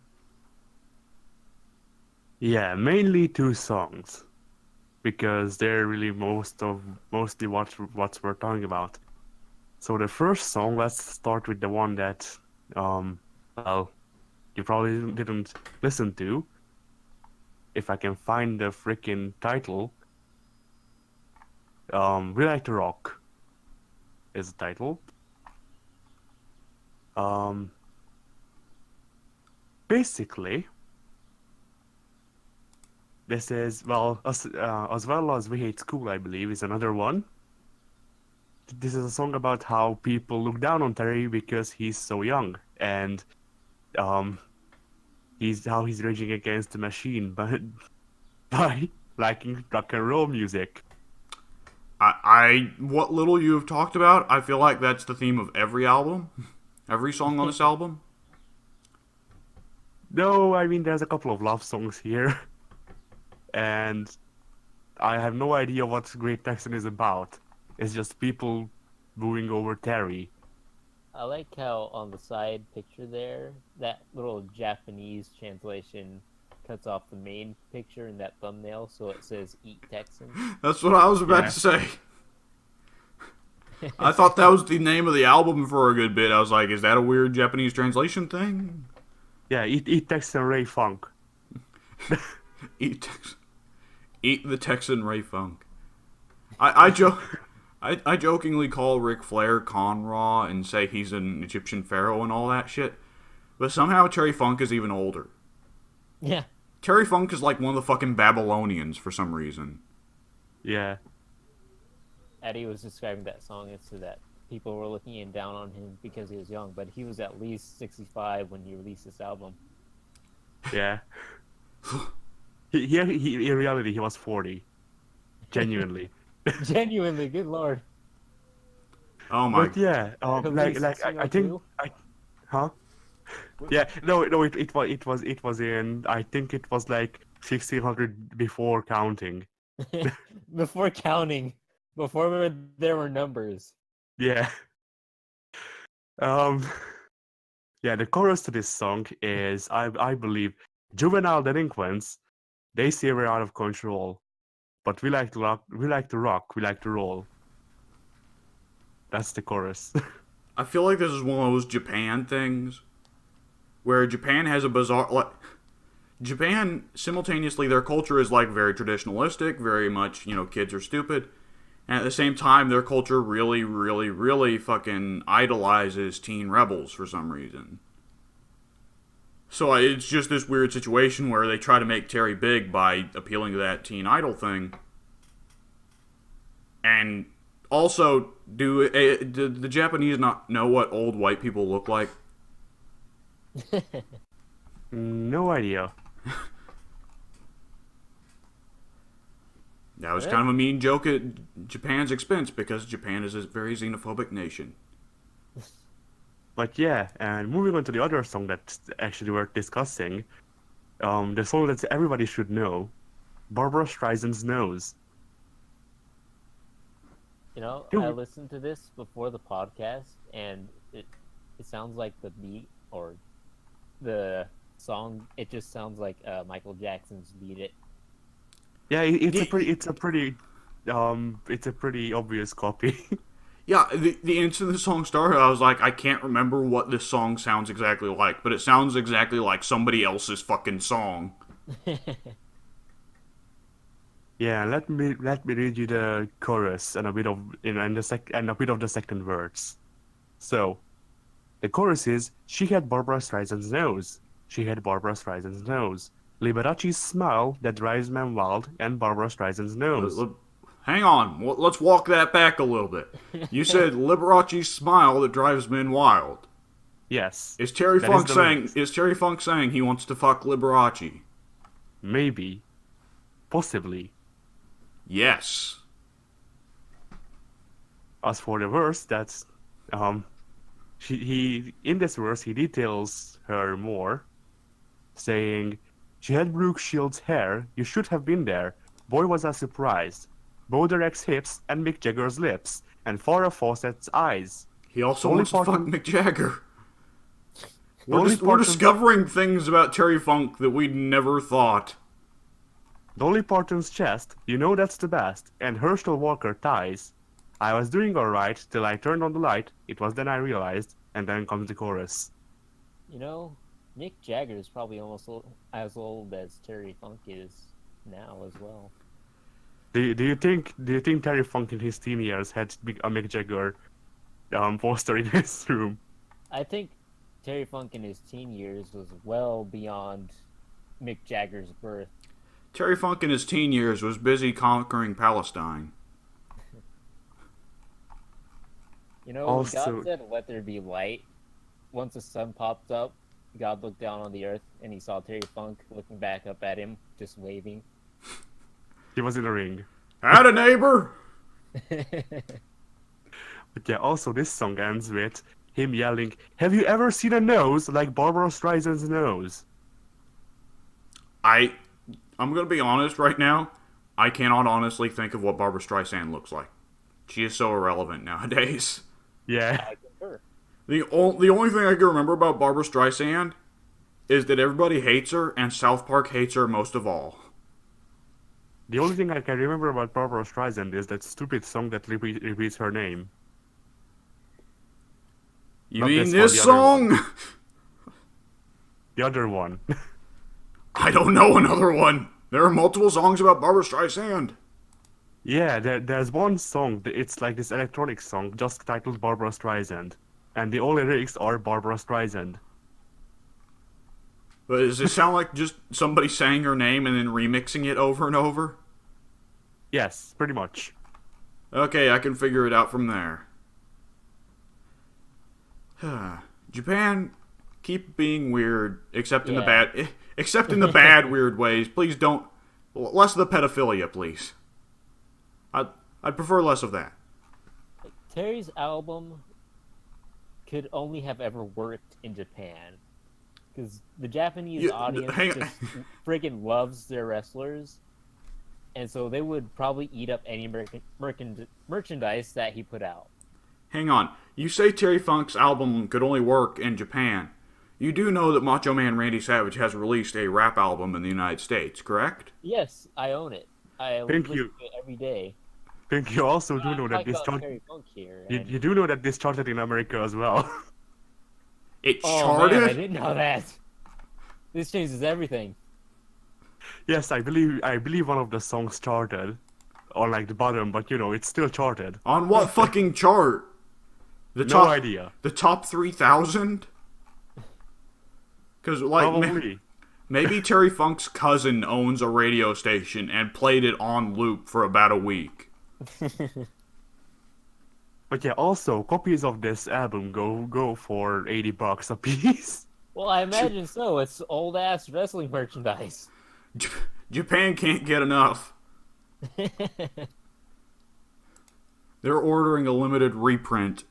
Yeah, mainly 2 songs, because they're really mostly what we're talking about. So the first song, let's start with the one that, well, you probably didn't listen to. If I can find the freaking title, We Like to Rock is the title. Basically, this is, well, as well as We Hate School, I believe, is another one. This is a song about how people look down on Terry because he's so young, and he's raging against the machine, but by liking rock and roll music. What little you have talked about, I feel like that's the theme of every album, every song on this album. No, I mean, there's a couple of love songs here, and I have no idea what Great Texan is about. It's just people booing over Terry. I like how on the side picture there, that little Japanese translation cuts off the main picture in that thumbnail, so it says "Eat Texan." That's what I was about to say. I thought that was the name of the album for a good bit. I was like, is that a weird Japanese translation thing? Yeah, eat Texan Ray Funk. Eat the Texan Ray Funk. I jokingly call Ric Flair Conraw and say he's an Egyptian pharaoh and all that shit, but somehow Terry Funk is even older. Yeah. Terry Funk is like one of the fucking Babylonians for some reason. Yeah. Eddie was describing that song as to that people were looking down on him because he was young, but he was at least 65 when he released this album. Yeah. he in reality, he was 40. Genuinely. Genuinely, good lord. Oh my. But yeah, I think, huh? Yeah, no, it was in, I think it was like 1600 before counting. Before counting, before there were numbers. Yeah. Yeah, the chorus to this song is, I believe, juvenile delinquents, they say we're out of control, but we like to rock, we like to roll. That's the chorus. I feel like this is one of those Japan things where Japan has a bizarre, like, Japan, simultaneously, their culture is like very traditionalistic, very much, kids are stupid. And at the same time, their culture really, really, really fucking idolizes teen rebels for some reason. So it's just this weird situation where they try to make Terry big by appealing to that teen idol thing. And also, do the Japanese not know what old white people look like? No idea. That was kind of a mean joke at Japan's expense because Japan is a very xenophobic nation. But yeah, and moving on to the other song that's actually worth discussing, the song that everybody should know, Barbara Streisand's Nose. I listened to this before the podcast, and it sounds like the beat or the song. It just sounds like Michael Jackson's "Beat It." Yeah, it's a pretty obvious copy. Yeah, the instant the song started, I was like, I can't remember what this song sounds exactly like, but it sounds exactly like somebody else's fucking song. Yeah, let me read you the chorus and a bit of and a bit of the second verse. So, the chorus is, "She had Barbara Streisand's nose. She had Barbara Streisand's nose. Liberace's smile that drives men wild, and Barbara Streisand's nose. Hang on, let's walk that back a little bit. You said Liberace's smile that drives men wild. Yes. Is Terry that Funk is the saying? lyrics. Is Terry Funk saying he wants to fuck Liberace? Maybe. Possibly. Yes. As for the verse, that's he in this verse he details her more, saying, "She had Brooke Shields' hair. You should have been there. Boy, was I surprised. Boderek's hips and Mick Jagger's lips, and Farrah Fawcett's eyes." He also Only wants to fuck part- Mick Jagger. only We're part of- discovering things about Terry Funk that we'd never thought. Dolly Parton's chest, you know that's the best, and Herschel Walker thighs. I was doing alright till I turned on the light. It was then I realized, and then comes the chorus. You know, Mick Jagger is probably almost as old as Terry Funk is now as well. Do you think Terry Funk in his teen years had a Mick Jagger poster in his room? I think Terry Funk in his teen years was well beyond Mick Jagger's birth. Terry Funk in his teen years was busy conquering Palestine. You know, Also- God said, "Let there be light." Once the sun popped up, God looked down on the earth and he saw Terry Funk looking back up at him, just waving. He was in a ring. Had a neighbor. But yeah, also this song ends with him yelling, "Have you ever seen a nose like Barbara Streisand's nose?" I'm gonna be honest right now. I cannot honestly think of what Barbara Streisand looks like. She is so irrelevant nowadays. Yeah. I concur. The only thing I can remember about Barbara Streisand is that everybody hates her and South Park hates her most of all. The only thing I can remember about Barbara Streisand is that stupid song that repeats her name. You Not mean this this one, the other song? The other one. I don't know another one. There are multiple songs about Barbara Streisand. Yeah, there's one song, it's like this electronic song just titled Barbara Streisand. And the only lyrics are Barbara Streisand. But does it sound like just somebody saying her name and then remixing it over and over? Yes, pretty much. Okay, I can figure it out from there. Japan, keep being weird, except in the Yeah. except in the bad weird ways. Please don't. Less of the pedophilia, please. I'd prefer less of that. Terry's album could only have ever worked in Japan. Because the Japanese Yeah, audience hang on. just friggin' loves their wrestlers. And so they would probably eat up any merchandise that he put out. Hang on. You say Terry Funk's album could only work in Japan. You do know that Macho Man Randy Savage has released a rap album in the United States, correct? Yes, I own it. I Thank listen you. to it every day. I think you also do I'm know that talking this about chart. Terry Funk here. You, and- you do know that this charted in America as well. It Oh charted? man, I didn't know that. This changes everything. Yes, I believe one of the songs charted, on like the bottom, but you know it's still charted. On what fucking chart? The No top, idea. The top 3,000? Because, like, Probably. maybe Terry Funk's cousin owns a radio station and played it on loop for about a week. But yeah, also copies of this album go for $80 a piece. Well, I imagine so. It's old ass wrestling merchandise. Japan can't get enough. They're ordering a limited reprint.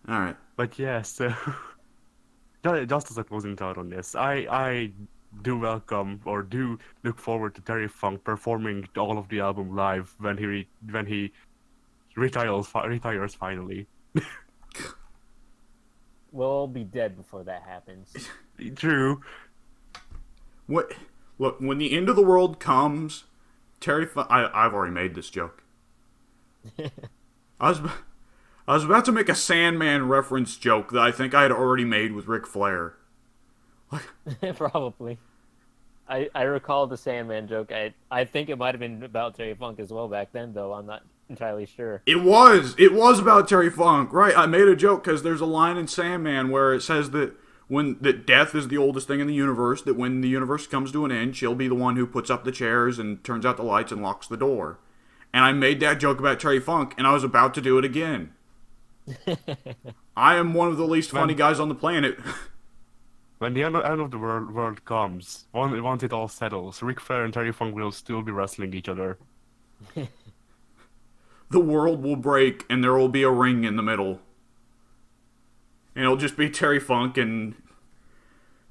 Alright. But yeah, so just as a closing thought on this, I do welcome or do look forward to Terry Funk performing all of the album live when he retires finally. We'll all be dead before that happens. True. What? Look, when the end of the world comes, Terry Funk... I've already made this joke. I was about to make a Sandman reference joke that I think I had already made with Ric Flair. Probably. I recall the Sandman joke. I think it might have been about Terry Funk as well back then, though. I'm not entirely sure. It was about Terry Funk, right? I made a joke because there's a line in Sandman where it says that that death is the oldest thing in the universe, that when the universe comes to an end, she'll be the one who puts up the chairs and turns out the lights and locks the door. And I made that joke about Terry Funk, and I was about to do it again. I am one of the least funny guys on the planet. When the end of the world comes, once it all settles, Ric Flair and Terry Funk will still be wrestling each other. The world will break, and there will be a ring in the middle. And it'll just be Terry Funk and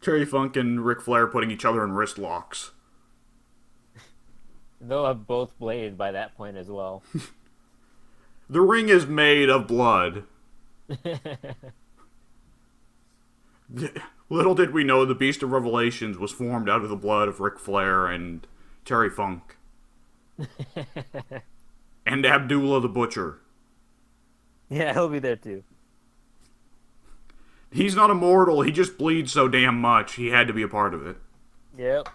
Ric Flair putting each other in wrist locks. They'll have both bladed by that point as well. The ring is made of blood. Little did we know the Beast of Revelations was formed out of the blood of Ric Flair and Terry Funk. And Abdullah the Butcher. Yeah, he'll be there too. He's not immortal, he just bleeds so damn much, he had to be a part of it. Yep.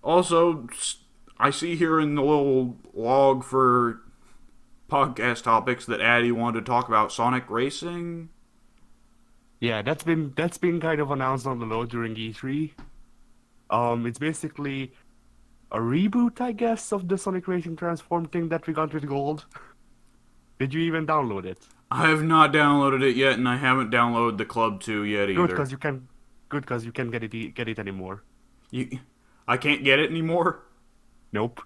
Also, I see here in the little log for podcast topics that Addy wanted to talk about Sonic Racing. Yeah, that's been kind of announced on the low during E3. It's basically a reboot, I guess, of the Sonic Racing Transform thing that we got with Gold. Did you even download it? I have not downloaded it yet, and I haven't downloaded the Club 2 yet either. Good, because you can't get it anymore. I can't get it anymore? Nope.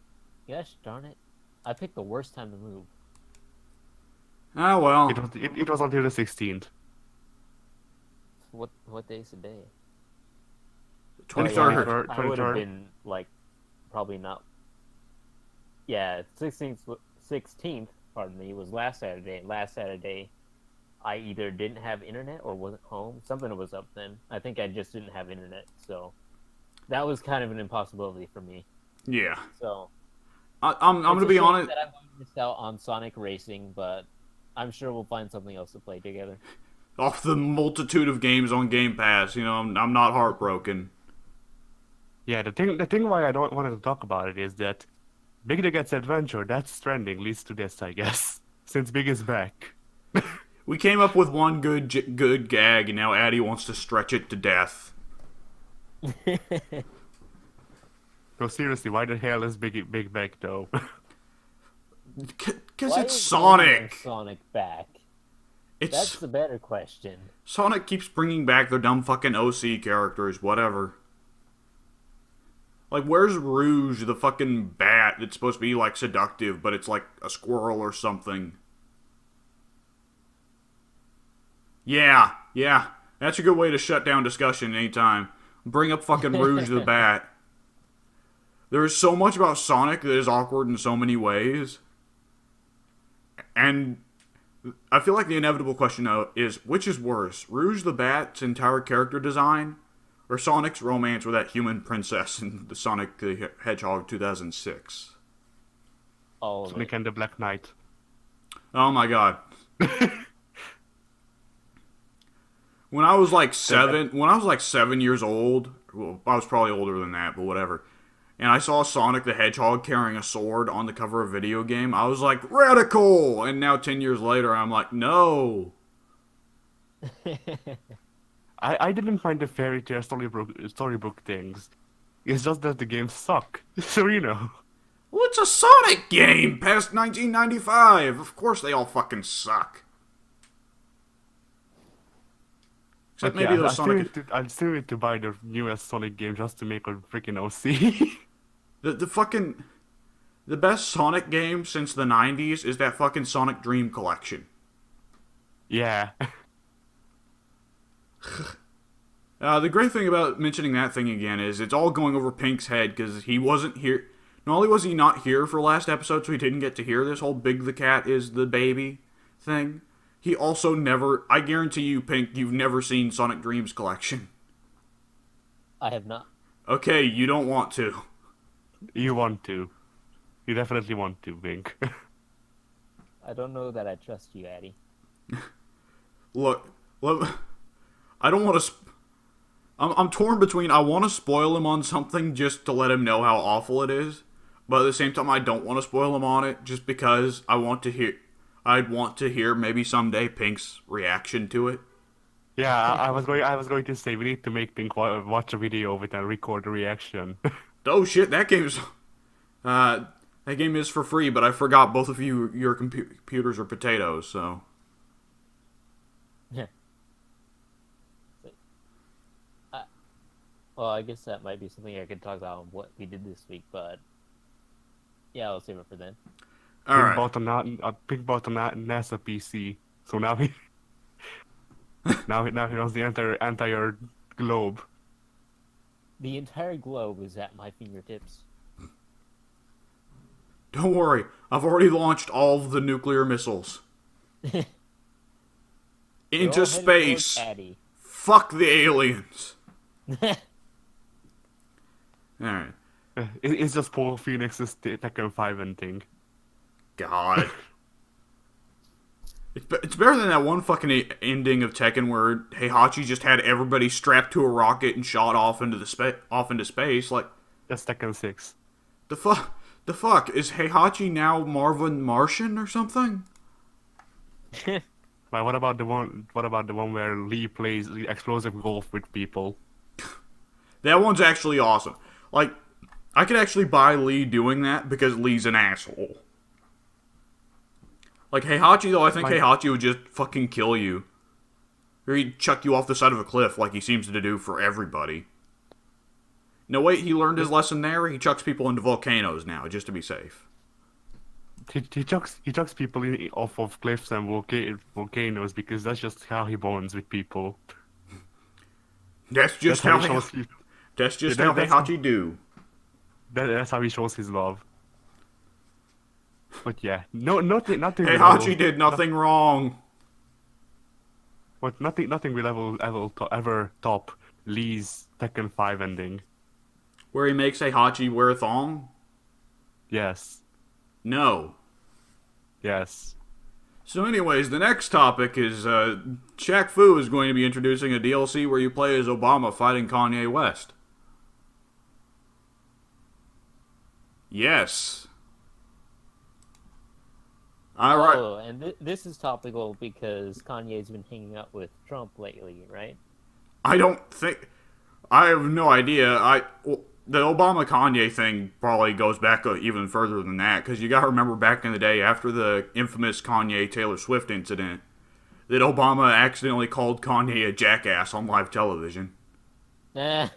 Gosh darn it! I picked the worst time to move. Ah, well. It was until the 16th. What day's the day? 23rd. I would have been like probably not. Yeah, 16th. Pardon me. Was last Saturday. Last Saturday, I either didn't have internet or wasn't home. Something was up then. I think I just didn't have internet, so that was kind of an impossibility for me. Yeah. So I'm going to be honest. That I've missed out on Sonic Racing, but I'm sure we'll find something else to play together. Off the multitude of games on Game Pass, I'm not heartbroken. Yeah, the thing why I don't want to talk about it is that Big the Gets Adventure, that's trending, leads to this, I guess. Since Big is back. We came up with one good gag, and now Addy wants to stretch it to death. No, seriously, why the hell is Big back, though? Because it's Sonic! Sonic back? That's the better question. Sonic keeps bringing back their dumb fucking OC characters, whatever. Like, where's Rouge, the fucking bat that's supposed to be, like, seductive, but it's like a squirrel or something? Yeah. That's a good way to shut down discussion anytime. Bring up fucking Rouge the bat. There is so much about Sonic that is awkward in so many ways. And I feel like the inevitable question, though, is which is worse? Rouge the Bat's entire character design, or Sonic's romance with that human princess in the Sonic the Hedgehog 2006? Sonic and the Black Knight. Oh my god. When I was like 7 years old, well, I was probably older than that, but whatever, and I saw Sonic the Hedgehog carrying a sword on the cover of a video game, I was like, radical! And now 10 years later, I'm like, no. I didn't find the fairy tale storybook things. It's just that the games suck. So, Well, it's a Sonic game past 1995. Of course they all fucking suck. Except maybe those Sonic... I still need to buy the newest Sonic game just to make a freaking OC. The best Sonic game since the 90s is that fucking Sonic Dream Collection. Yeah. The great thing about mentioning that thing again is it's all going over Pink's head because he wasn't here. Not only was he not here for last episode, so he didn't get to hear this whole Big the Cat is the baby thing. He also never, I guarantee you, Pink, you've never seen Sonic Dreams Collection. I have not. Okay, you don't want to. You want to. You definitely want to, Pink. I don't know that I trust you, Addy. Look, I don't want to... I'm torn between I want to spoil him on something just to let him know how awful it is, but at the same time I don't want to spoil him on it just because I want I'd want to hear maybe someday Pink's reaction to it. Yeah, I was going to say we need to make Pink watch a video of it and record the reaction. Oh shit, that game is for free, but I forgot both of your computers are potatoes, so. Yeah. Well, I guess that might be something I could talk about on what we did this week, but yeah, I'll save it for then. All right. Pink bought a NASA PC, so now he now he knows the entire globe. The entire globe is at my fingertips. Don't worry, I've already launched all of the nuclear missiles into space. Fuck the aliens. All right. It's just Paul Phoenix's Tekken 5 ending. God. It's better than that one fucking ending of Tekken where Heihachi just had everybody strapped to a rocket and shot off into space. Like, that's Tekken 6. The fuck is Heihachi now Marvin Martian or something? But what about the one where Lee plays explosive golf with people? That one's actually awesome. Like, I could actually buy Lee doing that because Lee's an asshole. Like, Heihachi, though, I think Heihachi would just fucking kill you. Or he'd chuck you off the side of a cliff like he seems to do for everybody. No, wait, he learned his lesson there. He chucks people into volcanoes now, just to be safe. He chucks people off of cliffs and volcanoes because that's just how he bonds with people. That's just how Heihachi do. That's how he shows his love. But yeah, nothing. Heihachi did nothing wrong. But nothing will ever top Lee's Tekken 5 ending. Where he makes Heihachi wear a thong? Yes. No. Yes. So anyways, the next topic is Shaq Fu is going to be introducing a DLC where you play as Obama fighting Kanye West. Yes. All right. Oh, and this is topical because Kanye's been hanging out with Trump lately, right? I have no idea. The Obama-Kanye thing probably goes back even further than that, because you got to remember back in the day, after the infamous Kanye-Taylor Swift incident, that Obama accidentally called Kanye a jackass on live television. Nah.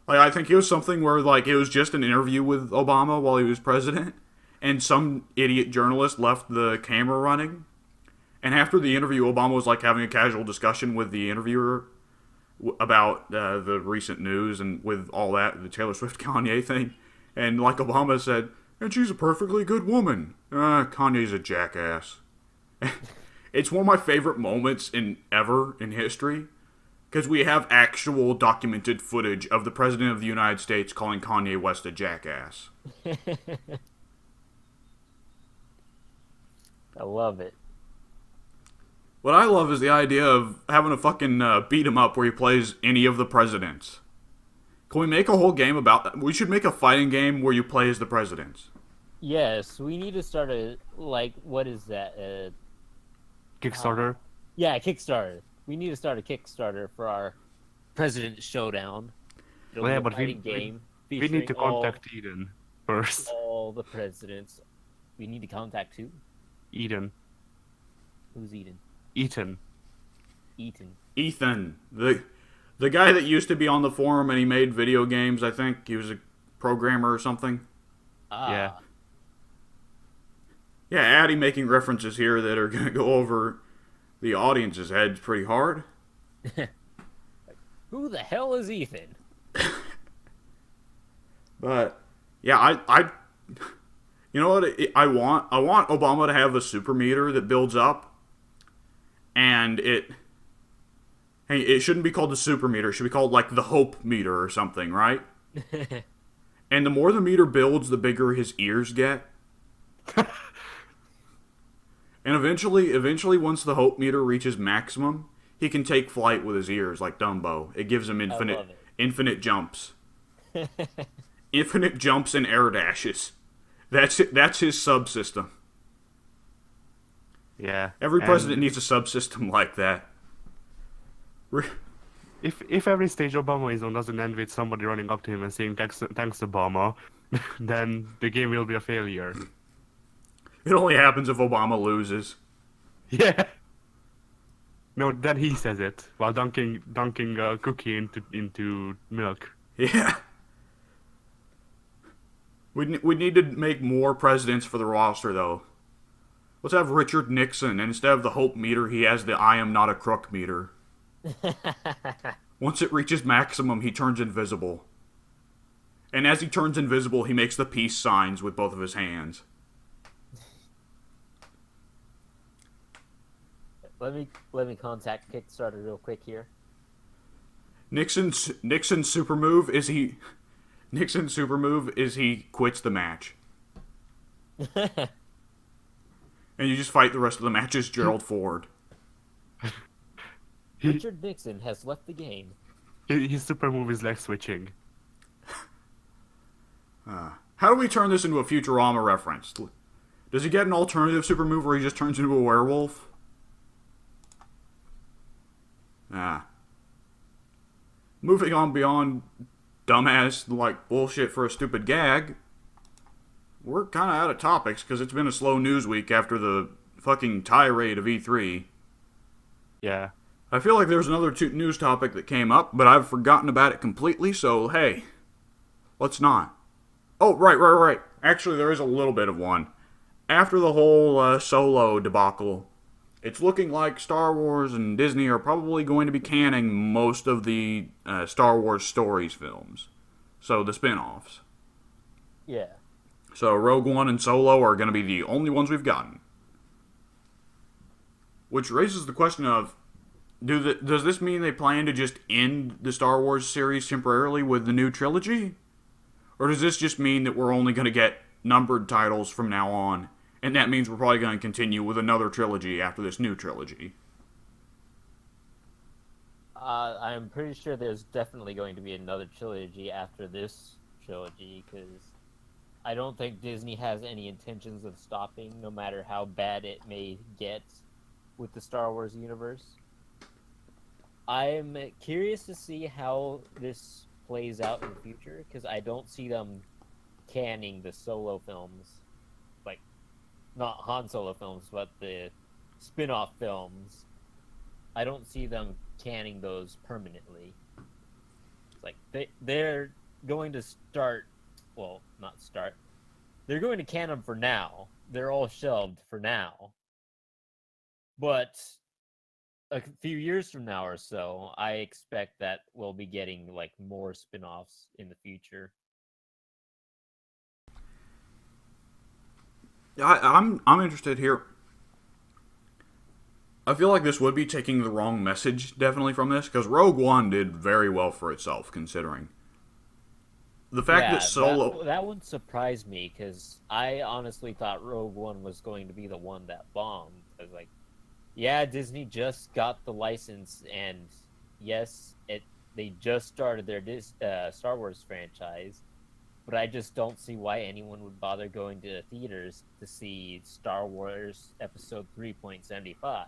Like, I think it was something where, like, it was just an interview with Obama while he was president, and some idiot journalist left the camera running, and after the interview, Obama was, like, having a casual discussion with the interviewer about the recent news and with all that, the Taylor Swift Kanye thing. And like Obama said, and she's a perfectly good woman. Kanye's a jackass. It's one of my favorite moments ever in history. Because we have actual documented footage of the President of the United States calling Kanye West a jackass. I love it. What I love is the idea of having a fucking beat 'em up where he plays any of the presidents. Can we make a whole game about that? We should make a fighting game where you play as the presidents. Yes, we need to start what is that? Kickstarter? Yeah, Kickstarter. We need to start a Kickstarter for our President Showdown. Well, yeah, but game we need to contact Eden first. All the presidents. We need to contact who? Eden. Who's Eden? Ethan. Ethan. The guy that used to be on the forum and he made video games, I think. He was a programmer or something. Yeah. Yeah, Addy making references here that are going to go over the audience's heads pretty hard. Who the hell is Ethan? But, yeah, I you know what I want? I want Obama to have a super meter that builds up. And it shouldn't be called the super meter. It should be called, like, the hope meter or something, right? And the more the meter builds, the bigger his ears get. And eventually, once the hope meter reaches maximum, he can take flight with his ears, like Dumbo. It gives him infinite jumps. Infinite jumps and air dashes. That's it. That's his subsystem. Yeah. Every president And needs a subsystem like that. if every stage Obama is on doesn't end with somebody running up to him and saying thanks Obama, then the game will be a failure. It only happens if Obama loses. Yeah. No, then he says it while dunking a cookie into milk. Yeah. We need to make more presidents for the roster, though. Let's have Richard Nixon, and instead of the hope meter, he has the I am not a crook meter. Once it reaches maximum, he turns invisible. And as he turns invisible, he makes the peace signs with both of his hands. Let me contact Kickstarter real quick here. Nixon's super move is he quits the match. And you just fight the rest of the match as Gerald Ford. Richard Nixon has left the game. His super move is leg switching. How do we turn this into a Futurama reference? Does he get an alternative super move where he just turns into a werewolf? Moving on beyond dumbass, like, bullshit for a stupid gag, we're kind of out of topics because it's been a slow news week after the fucking tirade of E3. Yeah. I feel like there's another news topic that came up, but I've forgotten about it completely, so hey, let's not. Oh, right. Actually, there is a little bit of one. After the whole Solo debacle, it's looking like Star Wars and Disney are probably going to be canning most of the Star Wars Stories films. So, the spin-offs. Yeah. So, Rogue One and Solo are going to be the only ones we've gotten. Which raises the question of, does this mean they plan to just end the Star Wars series temporarily with the new trilogy? Or does this just mean that we're only going to get numbered titles from now on, and that means we're probably going to continue with another trilogy after this new trilogy? I'm pretty sure there's definitely going to be another trilogy after this trilogy, because I don't think Disney has any intentions of stopping, no matter how bad it may get with the Star Wars universe. I'm curious to see how this plays out in the future, because I don't see them canning the Solo films, like, not Han Solo films, but the spin-off films. I don't see them canning those permanently. It's like they're going to they're going to can them for now. They're all shelved for now. But a few years from now or so, I expect that we'll be getting like more spin-offs in the future. I'm interested here. I feel like this would be taking the wrong message, definitely, from this, because Rogue One did very well for itself, considering. The fact that Solo... That wouldn't surprise me, because I honestly thought Rogue One was going to be the one that bombed. I was like, yeah, Disney just got the license, and yes, they just started their Star Wars franchise, but I just don't see why anyone would bother going to the theaters to see Star Wars Episode 3.75.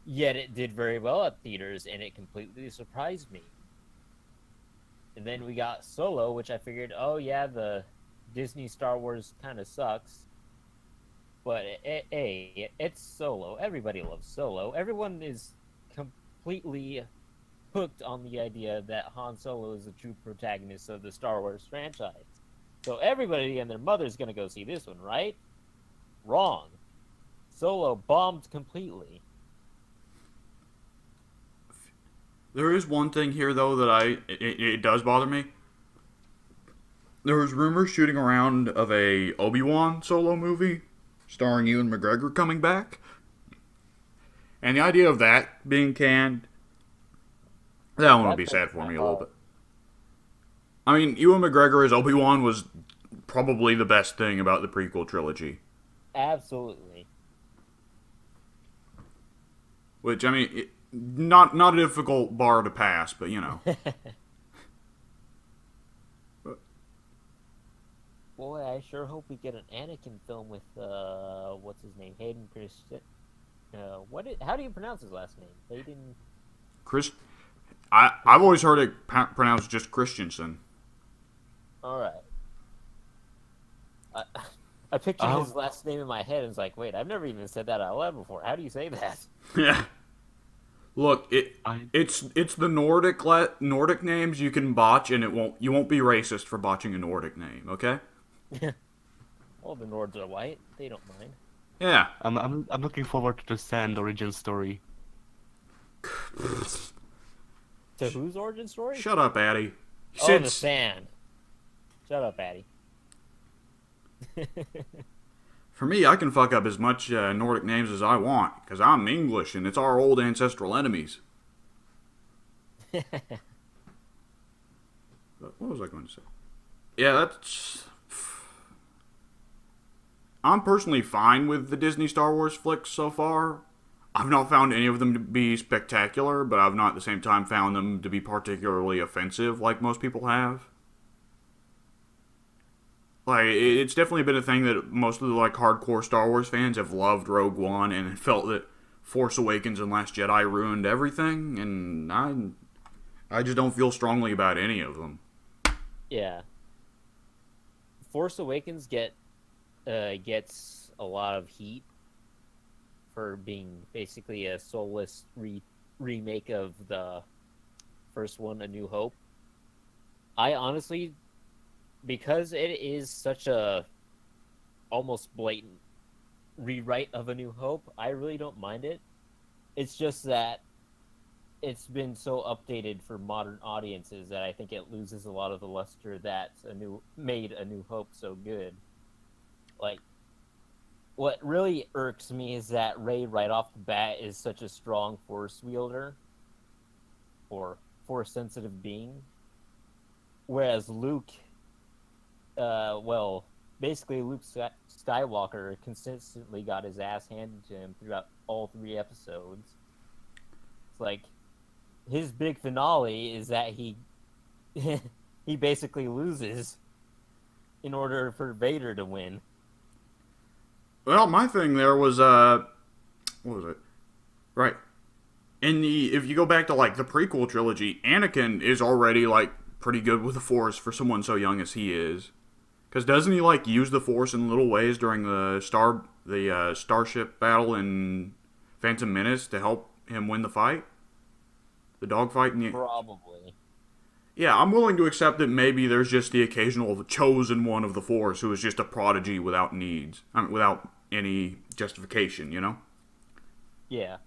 Yet it did very well at theaters, and it completely surprised me. And then we got Solo, which I figured, oh yeah, the Disney Star Wars kind of sucks. But it's Solo. Everybody loves Solo. Everyone is completely hooked on the idea that Han Solo is the true protagonist of the Star Wars franchise. So everybody and their mother's gonna go see this one, right? Wrong. Solo bombed completely. There is one thing here, though, that it does bother me. There was rumors shooting around of a Obi-Wan Solo movie starring Ewan McGregor coming back. And the idea of that being canned, that one would be sad for me a little bit. I mean, Ewan McGregor as Obi-Wan was probably the best thing about the prequel trilogy. Absolutely. Which, I mean, not a difficult bar to pass, but you know. Boy, I sure hope we get an Anakin film with what's his name, Hayden Christian. How do you pronounce his last name? Hayden. Chris, I've always heard it pronounced just Christensen. All right. I pictured his last name in my head and was like, wait, I've never even said that out loud before. How do you say that? Yeah. Look, it's the Nordic names you can botch, and you won't be racist for botching a Nordic name, okay? All the Nords are white. They don't mind. Yeah. I'm looking forward to the Sand origin story. To whose origin story? Shut up, Addy. The Sand. Shut up, Addy. For me, I can fuck up as much Nordic names as I want, because I'm English, and it's our old ancestral enemies. But what was I going to say? Yeah, that's... I'm personally fine with the Disney Star Wars flicks so far. I've not found any of them to be spectacular, but I've not at the same time found them to be particularly offensive like most people have. Like, it's definitely been a thing that most of the hardcore Star Wars fans have loved Rogue One and felt that Force Awakens and Last Jedi ruined everything, and I just don't feel strongly about any of them. Yeah. Force Awakens gets a lot of heat for being basically a soulless remake of the first one, A New Hope. I honestly, because it is such a almost blatant rewrite of A New Hope, I really don't mind it. It's just that it's been so updated for modern audiences that I think it loses a lot of the luster that made A New Hope so good. Like, what really irks me is that Rey right off the bat is such a strong Force wielder or Force-sensitive being, whereas Luke, basically Luke Skywalker consistently got his ass handed to him throughout all 3 episodes. It's like, his big finale is that he basically loses in order for Vader to win. Well, my thing there was, what was it? Right. If you go back to, the prequel trilogy, Anakin is already, pretty good with the Force for someone so young as he is. Because doesn't he, use the Force in little ways during the starship battle in Phantom Menace to help him win the fight? The dogfight? Probably. Yeah, I'm willing to accept that maybe there's just the occasional chosen one of the Force who is just a prodigy without needs. Without any justification, you know? Yeah.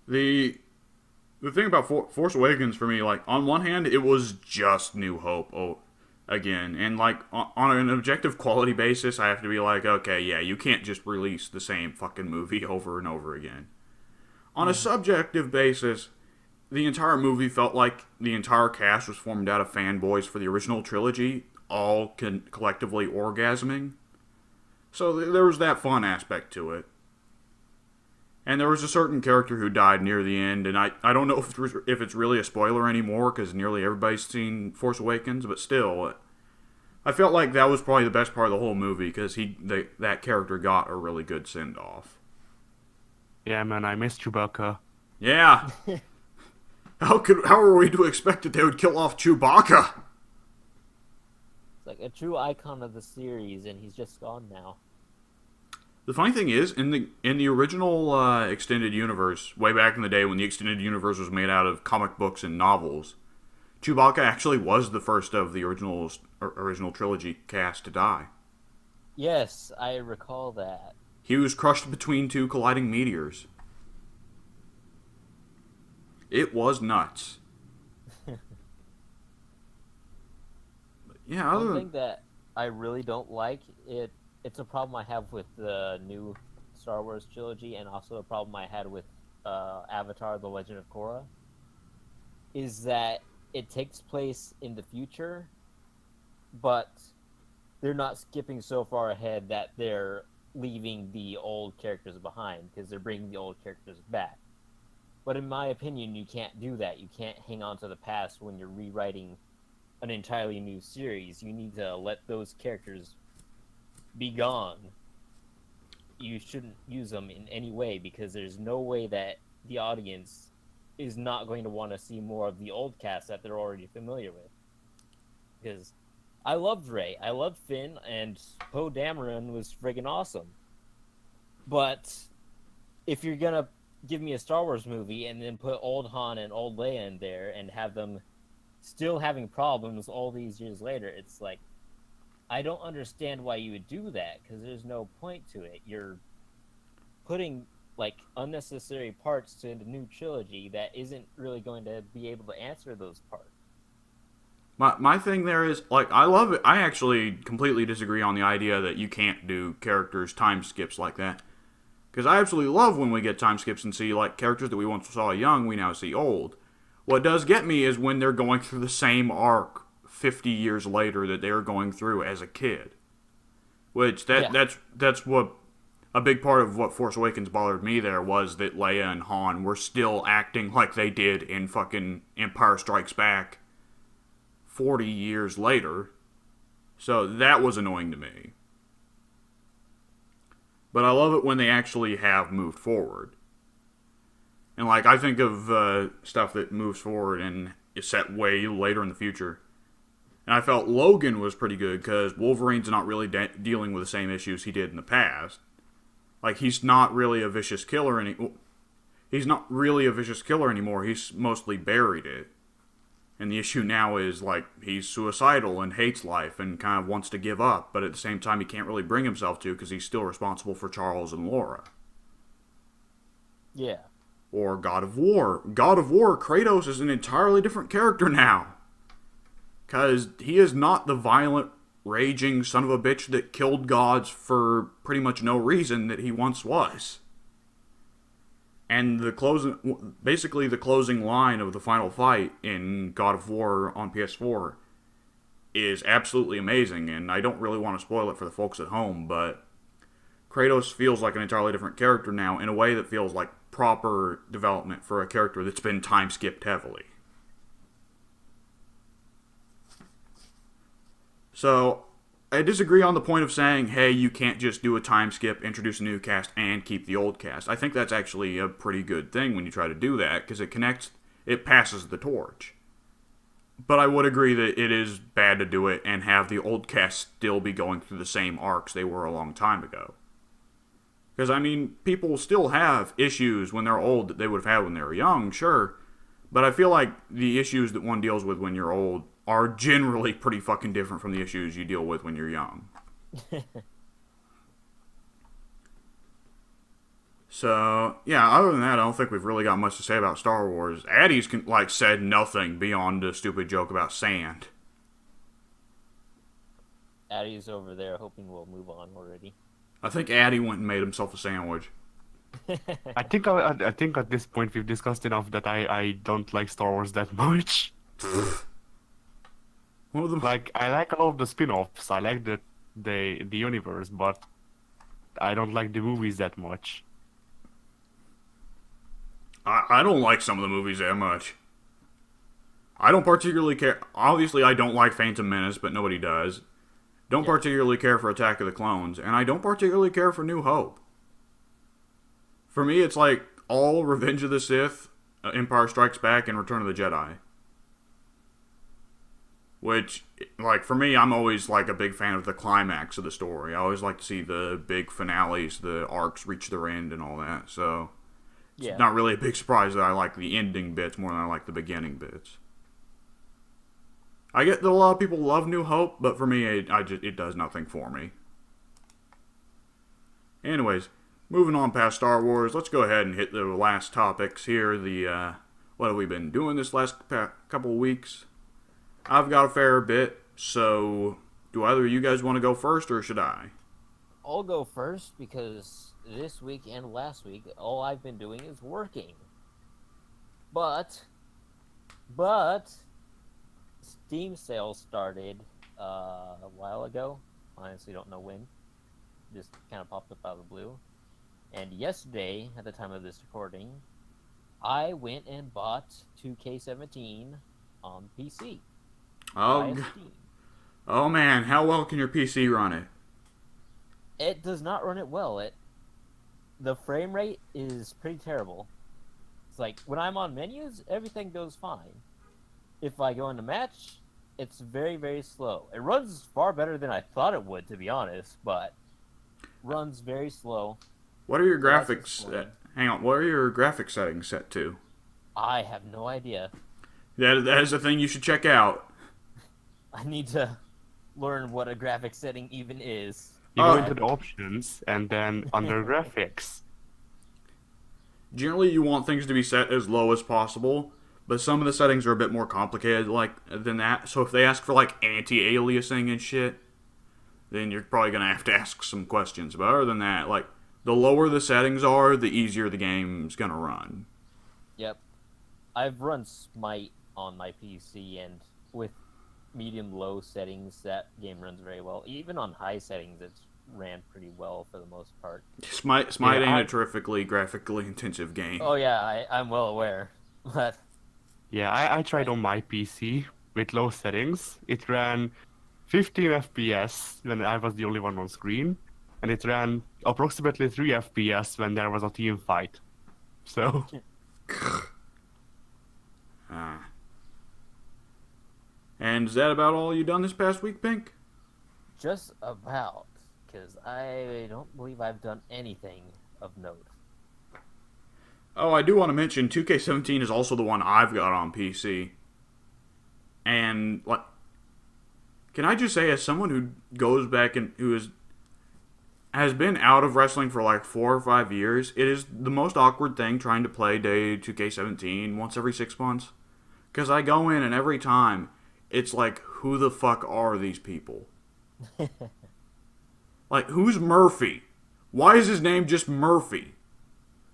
The thing about Force Awakens for me, on one hand, it was just New Hope again. And, on an objective quality basis, I have to be okay, yeah, you can't just release the same fucking movie over and over again. On a subjective basis, the entire movie felt like the entire cast was formed out of fanboys for the original trilogy, all collectively orgasming. So there was that fun aspect to it. And there was a certain character who died near the end, and I don't know if it's really a spoiler anymore, because nearly everybody's seen Force Awakens, but still, I felt like that was probably the best part of the whole movie, because that character got a really good send-off. Yeah, man, I miss Chewbacca. Yeah. How were we to expect that they would kill off Chewbacca? It's like a true icon of the series, and he's just gone now. The funny thing is, in the original extended universe, way back in the day when the extended universe was made out of comic books and novels, Chewbacca actually was the first of the original trilogy cast to die. Yes, I recall that. He was crushed between 2 colliding meteors. It was nuts. Yeah, One thing that I really don't like, it's a problem I have with the new Star Wars trilogy, and also a problem I had with Avatar: The Legend of Korra, is that it takes place in the future, but they're not skipping so far ahead that they're leaving the old characters behind, because they're bringing the old characters back. But in my opinion, you can't do that. You can't hang on to the past when you're rewriting an entirely new series. You need to let those characters be gone. You shouldn't use them in any way because there's no way that the audience is not going to want to see more of the old cast that they're already familiar with. Because I loved Rey, I loved Finn, and Poe Dameron was friggin' awesome. But if you're gonna give me a Star Wars movie and then put old Han and old Leia in there and have them still having problems all these years later, it's like, I don't understand why you would do that, because there's no point to it. You're putting like unnecessary parts to the new trilogy that isn't really going to be able to answer those parts. My thing there is, like, I love it. I actually completely disagree on the idea that you can't do characters time skips like that. Because I absolutely love when we get time skips and see, like, characters that we once saw young, we now see old. What does get me is when they're going through the same arc 50 years later that they were going through as a kid. Which, that's what, a big part of what Force Awakens bothered me there was that Leia and Han were still acting like they did in fucking Empire Strikes Back 40 years later. So that was annoying to me. But I love it when they actually have moved forward. And, like, I think of stuff that moves forward and is set way later in the future. And I felt Logan was pretty good because Wolverine's not really dealing with the same issues he did in the past. Like, he's not really a vicious killer He's not really a vicious killer anymore. He's mostly buried it. And the issue now is, like, he's suicidal and hates life and kind of wants to give up, but at the same time he can't really bring himself to because he's still responsible for Charles and Laura. Yeah. Or God of War. God of War, Kratos is an entirely different character now. Because he is not the violent, raging son of a bitch that killed gods for pretty much no reason that he once was. And the closing line of the final fight in God of War on PS4 is absolutely amazing, and I don't really want to spoil it for the folks at home, but Kratos feels like an entirely different character now in a way that feels like proper development for a character that's been time skipped heavily. So, I disagree on the point of saying, hey, you can't just do a time skip, introduce a new cast, and keep the old cast. I think that's actually a pretty good thing when you try to do that, because it passes the torch. But I would agree that it is bad to do it and have the old cast still be going through the same arcs they were a long time ago. Because, I mean, people still have issues when they're old that they would have had when they were young, sure. But I feel like the issues that one deals with when you're old are generally pretty fucking different from the issues you deal with when you're young. So, yeah, other than that, I don't think we've really got much to say about Star Wars. Addie's, said nothing beyond a stupid joke about sand. Addie's over there hoping we'll move on already. I think Addie went and made himself a sandwich. I think at this point we've discussed enough that I don't like Star Wars that much. Like, I like all of the spin-offs. I like the universe, but I don't like the movies that much. I don't like some of the movies that much. I don't particularly care. Obviously, I don't like Phantom Menace, but nobody does. Don't particularly care for Attack of the Clones, and I don't particularly care for New Hope. For me, it's like all Revenge of the Sith, Empire Strikes Back, and Return of the Jedi. Which, like, for me, I'm always, like, a big fan of the climax of the story. I always like to see the big finales, the arcs reach their end and all that, so it's not really a big surprise that I like the ending bits more than I like the beginning bits. I get that a lot of people love New Hope, but for me, it does nothing for me. Anyways, moving on past Star Wars, let's go ahead and hit the last topics here. What have we been doing this last couple of weeks? I've got a fair bit, so do either of you guys want to go first, or should I? I'll go first, because this week and last week, all I've been doing is working. But Steam sales started a while ago. Honestly, don't know when. Just kind of popped up out of the blue. And yesterday, at the time of this recording, I went and bought 2K17 on PC. Oh, via Steam. oh man, how well can your PC run it? It does not run it well. The frame rate is pretty terrible. It's like when I'm on menus, everything goes fine. If I go into match, it's very, very slow. It runs far better than I thought it would, to be honest, but runs very slow. What are your So that's graphics? disappointing. Hang on, what are your graphic settings set to? I have no idea. That is a thing you should check out. I need to learn what a graphic setting even is. You go Oh. into the options and then under graphics. Generally, you want things to be set as low as possible, but some of the settings are a bit more complicated than that. So if they ask for like anti-aliasing and shit, then you're probably gonna have to ask some questions. But other than that, like the lower the settings are, the easier the game's gonna run. Yep. I've run Smite on my PC, and with medium-low settings, that game runs very well. Even on high settings, it's ran pretty well for the most part. Smite Yeah, ain't a terrifically graphically intensive game. Oh yeah, I'm well aware. But Yeah, I tried on my PC with low settings. It ran 15 FPS when I was the only one on screen, and it ran approximately 3 FPS when there was a team fight. So, Ah. And is that about all you done this past week, Pink? just about, because I don't believe I've done anything of note. Oh, I do want to mention 2K17 is also the one I've got on PC. And like, can I just say, as someone who goes back and has been out of wrestling for like 4 or 5 years, it is the most awkward thing trying to play day 2K17 once every 6 months. Because I go in and every time, it's like, who the fuck are these people? Like, who's Murphy? Why is his name just Murphy?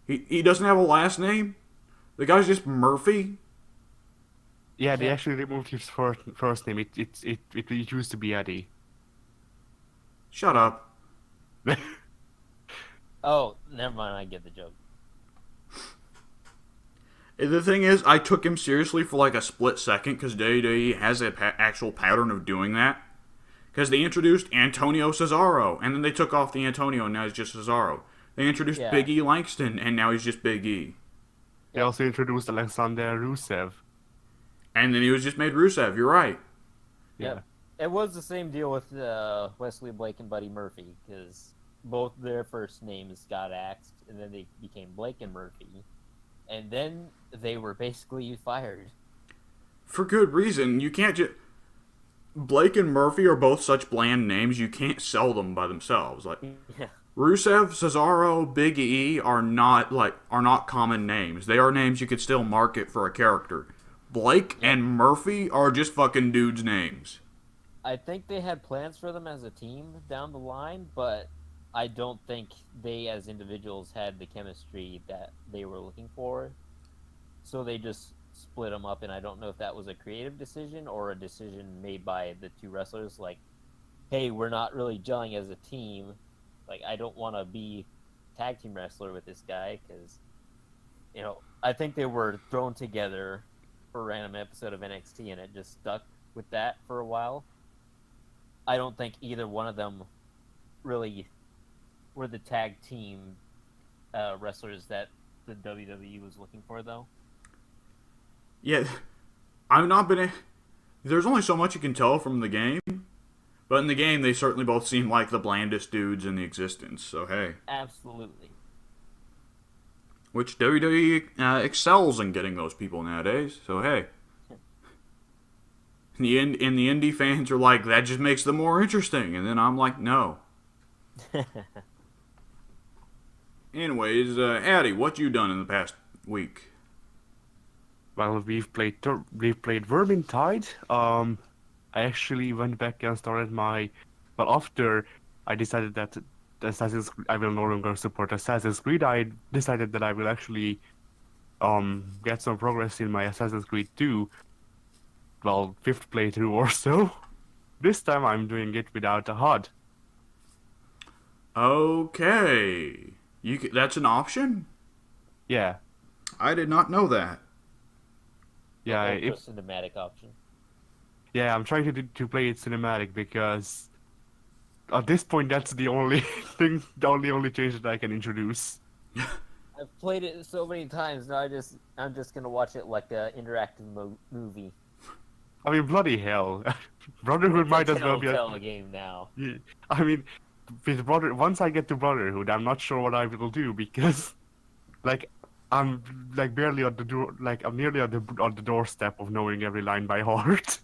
He doesn't have a last name? The guy's just Murphy? yeah, they actually removed his first name. It used to be Eddie. Shut up. Oh, never mind. I get the joke. The thing is, I took him seriously for like a split second because WWE has an actual pattern of doing that. Because they introduced Antonio Cesaro, and then they took off the Antonio, and now he's just Cesaro. They introduced Yeah. Big E Langston, and now he's just Big E. They also introduced Alexander Rusev. And then he was just made Rusev, you're right. Yeah. Yep. It was the same deal with Wesley Blake and Buddy Murphy, because both their first names got axed, and then they became Blake and Murphy. And then they were basically fired. For good reason. You can't just... Blake and Murphy are both such bland names, you can't sell them by themselves. Like, Yeah. Rusev, Cesaro, Big E are not common names. They are names you could still market for a character. Blake and Murphy are just fucking dudes' names. I think they had plans for them as a team down the line, but I don't think they as individuals had the chemistry that they were looking for. So they just split them up, and I don't know if that was a creative decision or a decision made by the two wrestlers, like, hey, we're not really gelling as a team. Like, I don't want to be tag team wrestler with this guy, because, I think they were thrown together for a random episode of NXT, and it just stuck with that for a while. I don't think either one of them really were the tag team wrestlers that the WWE was looking for, though. Yeah, I've not been... There's only so much you can tell from the game, but in the game they certainly both seem like the blandest dudes in the existence, so hey. Absolutely. Which WWE excels in getting those people nowadays, so hey. In the indie fans are like, that just makes them more interesting, and then I'm like, no. Anyways, Addy, what you done in the past week? Well, we've played Vermintide. I actually went back and started after I decided that I will no longer support Assassin's Creed, I decided that I will actually get some progress in my Assassin's Creed 2, well, 5th playthrough or so. This time I'm doing it without a HUD. Okay. That's an option? Yeah. I did not know that. Yeah, Ultra cinematic option. Yeah, I'm trying to play it cinematic because at this point that's the only thing, the only change that I can introduce. I've played it so many times now. I'm just gonna watch it like a interactive movie. I mean, bloody hell, Brotherhood might It's a as well be a. Telltale game now. Yeah, I mean, with once I get to Brotherhood, I'm not sure what I will do because, like, I'm like barely on the door, like I'm nearly on the doorstep of knowing every line by heart.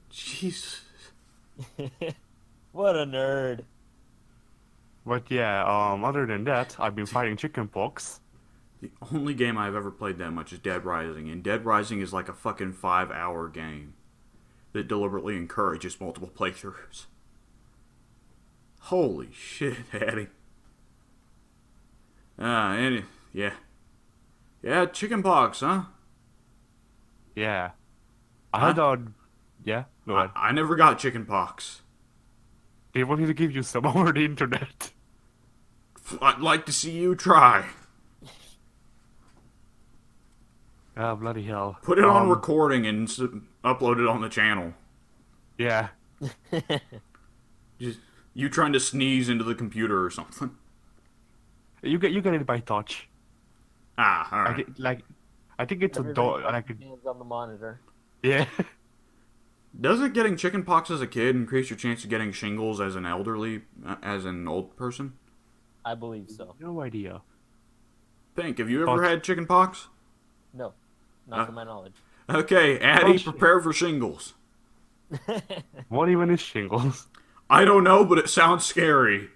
Jesus. What a nerd. But yeah, other than that, I've been fighting chickenpox. The only game I've ever played that much is Dead Rising, and Dead Rising is like a fucking 5-hour game that deliberately encourages multiple playthroughs. Holy shit, Hattie. Yeah. Yeah, chickenpox, huh? Yeah, I Huh? had yeah, go ahead. I never got chickenpox. They want me to give you some over the internet. I'd like to see you try. Ah, bloody hell. Put it on recording and upload it on the channel. Yeah. Just you trying to sneeze into the computer or something. You get it by touch. Ah, alright. I think it's a Everybody dog. hands on the monitor. Yeah. Doesn't getting chickenpox as a kid increase your chance of getting shingles as an as an old person? I believe so. No idea. Pink, have you ever had chickenpox? No, not to my knowledge. Okay, Addie, shit. prepare for shingles. What even is shingles? I don't know, but it sounds scary.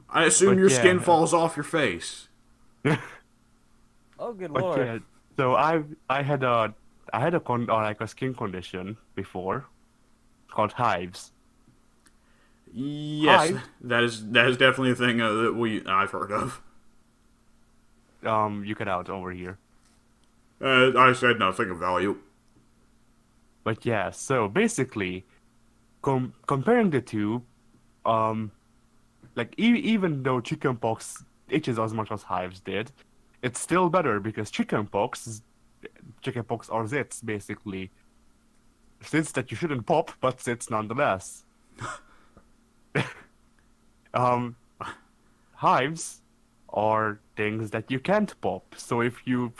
I assume But your yeah. skin falls off your face. Oh, good But lord. yeah, so I had a skin condition before called hives. Yes, Hi. that is definitely a thing that I've heard of. You get out over here. I said nothing of value. But yeah, so basically, comparing the two, like even though chickenpox itches as much as hives did, it's still better because chickenpox are zits basically. Zits that you shouldn't pop, but zits nonetheless. Hives are things that you can't pop. So if you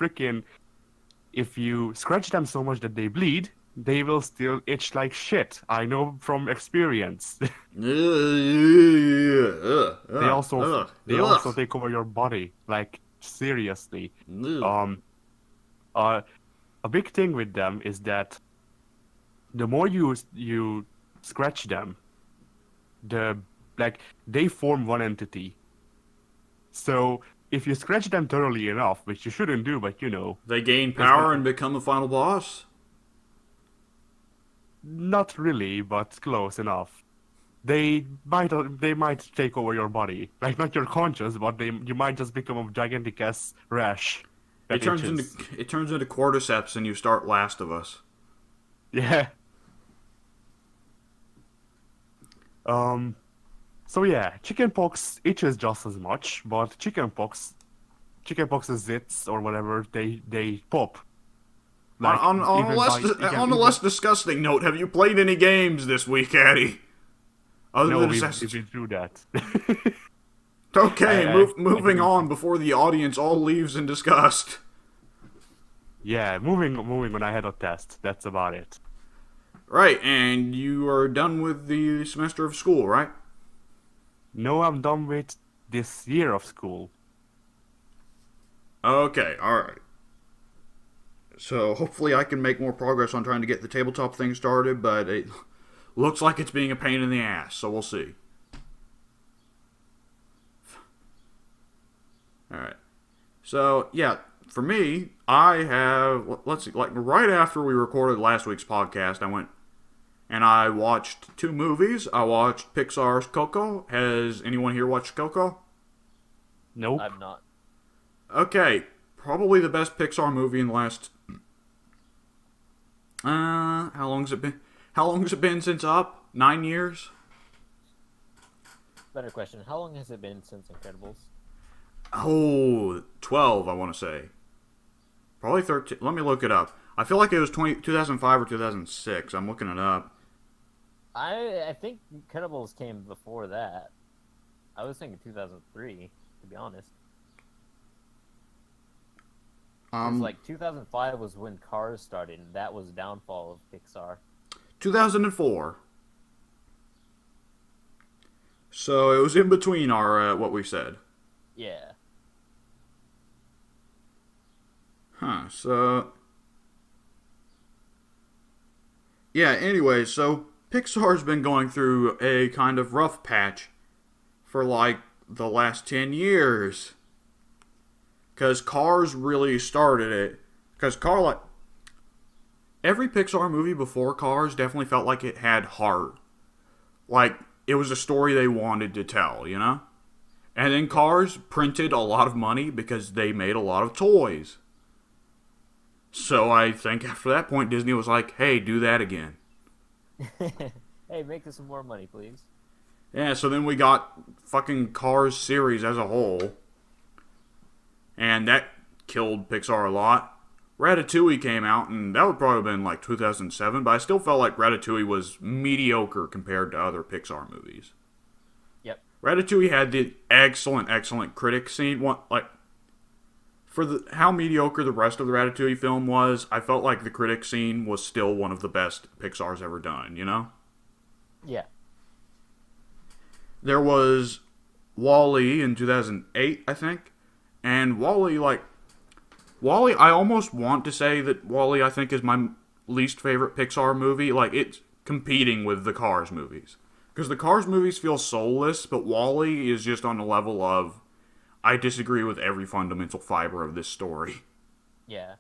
scratch them so much that they bleed, they will still itch like shit. I know from experience. They also take over your body, like seriously. A big thing with them is that the more you scratch them, they form one entity. So if you scratch them thoroughly enough, which you shouldn't do, but you know, They gain power and become the final boss? not really, but close enough. They might take over your body, like not your conscious, but you might just become a gigantic ass rash. It turns into cordyceps and you start Last of Us. Yeah. So yeah, chickenpox itches just as much, but chickenpox's zits or whatever, they pop. Like, On a less disgusting note, have you played any games this week, Addy? Other No, than we've Assassin's been through that. Okay, moving I- on before the audience all leaves in disgust. Yeah, moving when I had a test. That's about it. Right, and you are done with the semester of school, right? No, I'm done with this year of school. Okay, alright. So hopefully I can make more progress on trying to get the tabletop thing started, but it looks like it's being a pain in the ass, so we'll see. Alright. So, yeah, for me, I have, let's see, like right after we recorded last week's podcast, I went and I watched 2 movies. I watched Pixar's Coco. Has anyone here watched Coco? Nope. I'm not. Okay, probably the best Pixar movie in the last. How long has it been? How long has it been since Up? 9 years? Better question. How long has it been since Incredibles? Oh, 12, I want to say. Probably 13. Let me look it up. I feel like it was 2005 or 2006. I'm looking it up. I think Incredibles came before that. I was thinking 2003, to be honest. Because like 2005 was when Cars started, and that was the downfall of Pixar. 2004. So it was in between our what we said. Yeah. Huh. So yeah. Anyway, so Pixar's been going through a kind of rough patch for like the last 10 years. Because Cars really started it. Because every Pixar movie before Cars definitely felt like it had heart. Like, it was a story they wanted to tell, you know? And then Cars printed a lot of money because they made a lot of toys. So I think after that point, Disney was like, hey, do that again. Hey, make us some more money, please. Yeah, so then we got fucking Cars series as a whole. And that killed Pixar a lot. Ratatouille came out, and that would probably have been like 2007, but I still felt like Ratatouille was mediocre compared to other Pixar movies. Yep. Ratatouille had the excellent critic scene. For how mediocre the rest of the Ratatouille film was, I felt like the critic scene was still one of the best Pixar's ever done, you know? Yeah. There was WALL-E in 2008, I think. And WALL-E, I almost want to say that WALL-E, I think, is my least favorite Pixar movie. Like, it's competing with the Cars movies. Because the Cars movies feel soulless, but WALL-E is just on the level of, I disagree with every fundamental fiber of this story. Yeah.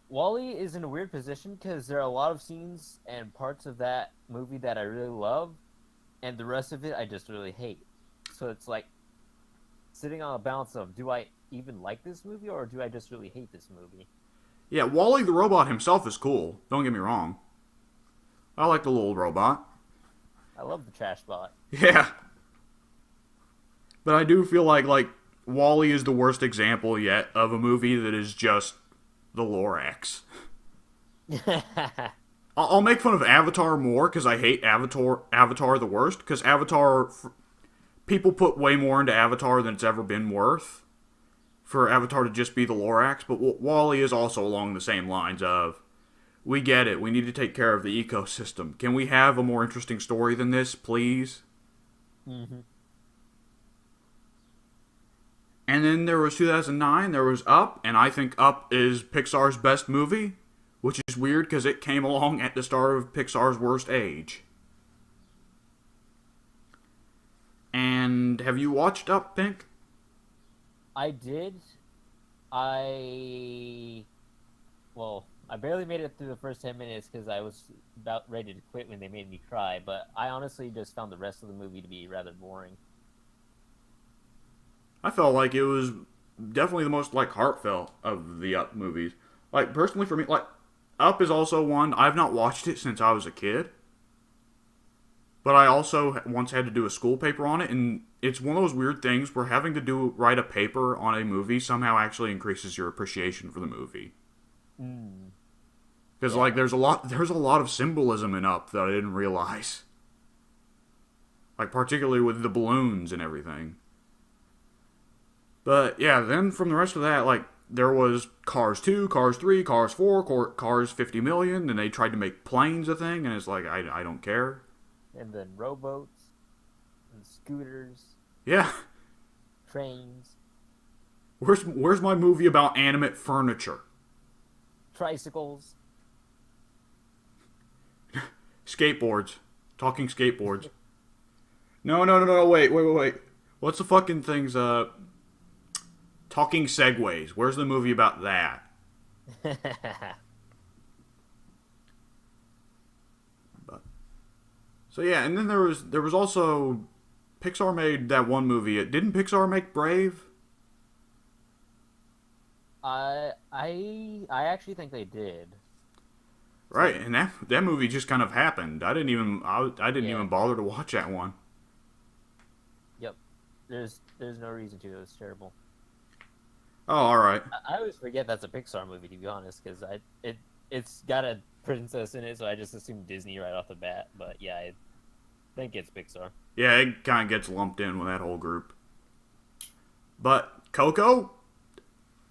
WALL-E is in a weird position because there are a lot of scenes and parts of that movie that I really love, and the rest of it I just really hate. So it's like sitting on a balance of, do I even like this movie, or do I just really hate this movie? Yeah, WALL-E the robot himself is cool. Don't get me wrong. I like the little robot. I love the trash bot. Yeah. But I do feel like WALL-E is the worst example yet of a movie that is just the Lorax. I'll make fun of Avatar more because I hate Avatar the worst, because people put way more into Avatar than it's ever been worth for Avatar to just be the Lorax, but WALL-E is also along the same lines of, we get it, we need to take care of the ecosystem. Can we have a more interesting story than this, please? Mm-hmm. And then there was 2009, there was Up, and I think Up is Pixar's best movie, which is weird because it came along at the start of Pixar's worst age. And have you watched Up, Pink? I did. I barely made it through the first 10 minutes because I was about ready to quit when they made me cry, but I honestly just found the rest of the movie to be rather boring. I felt like it was definitely the most, heartfelt of the Up movies. Personally for me, Up is also one, I've not watched it since I was a kid. But I also once had to do a school paper on it, and it's one of those weird things where having to write a paper on a movie somehow actually increases your appreciation for the movie. Because there's a lot of symbolism in Up that I didn't realize. Particularly with the balloons and everything. But yeah, then from the rest of that, there was Cars 2, Cars 3, Cars 4, Cars 50 million, and they tried to make planes a thing, and it's I don't care. And then rowboats, and scooters, Yeah. trains, Where's my movie about animate furniture? tricycles. Skateboards. Talking skateboards. No, wait. What's the fucking things, Talking segways. Where's the movie about that? So yeah, and then there was also Pixar made that one movie. Didn't Pixar make Brave? I actually think they did. Right, and that movie just kind of happened. I didn't even bother to watch that one. Yep. There's no reason to. It was terrible. Oh, all right. I always forget that's a Pixar movie, to be honest, because it's got a princess in it, so I just assumed Disney right off the bat. But yeah, I think it's Pixar. Yeah, it kind of gets lumped in with that whole group. But Coco,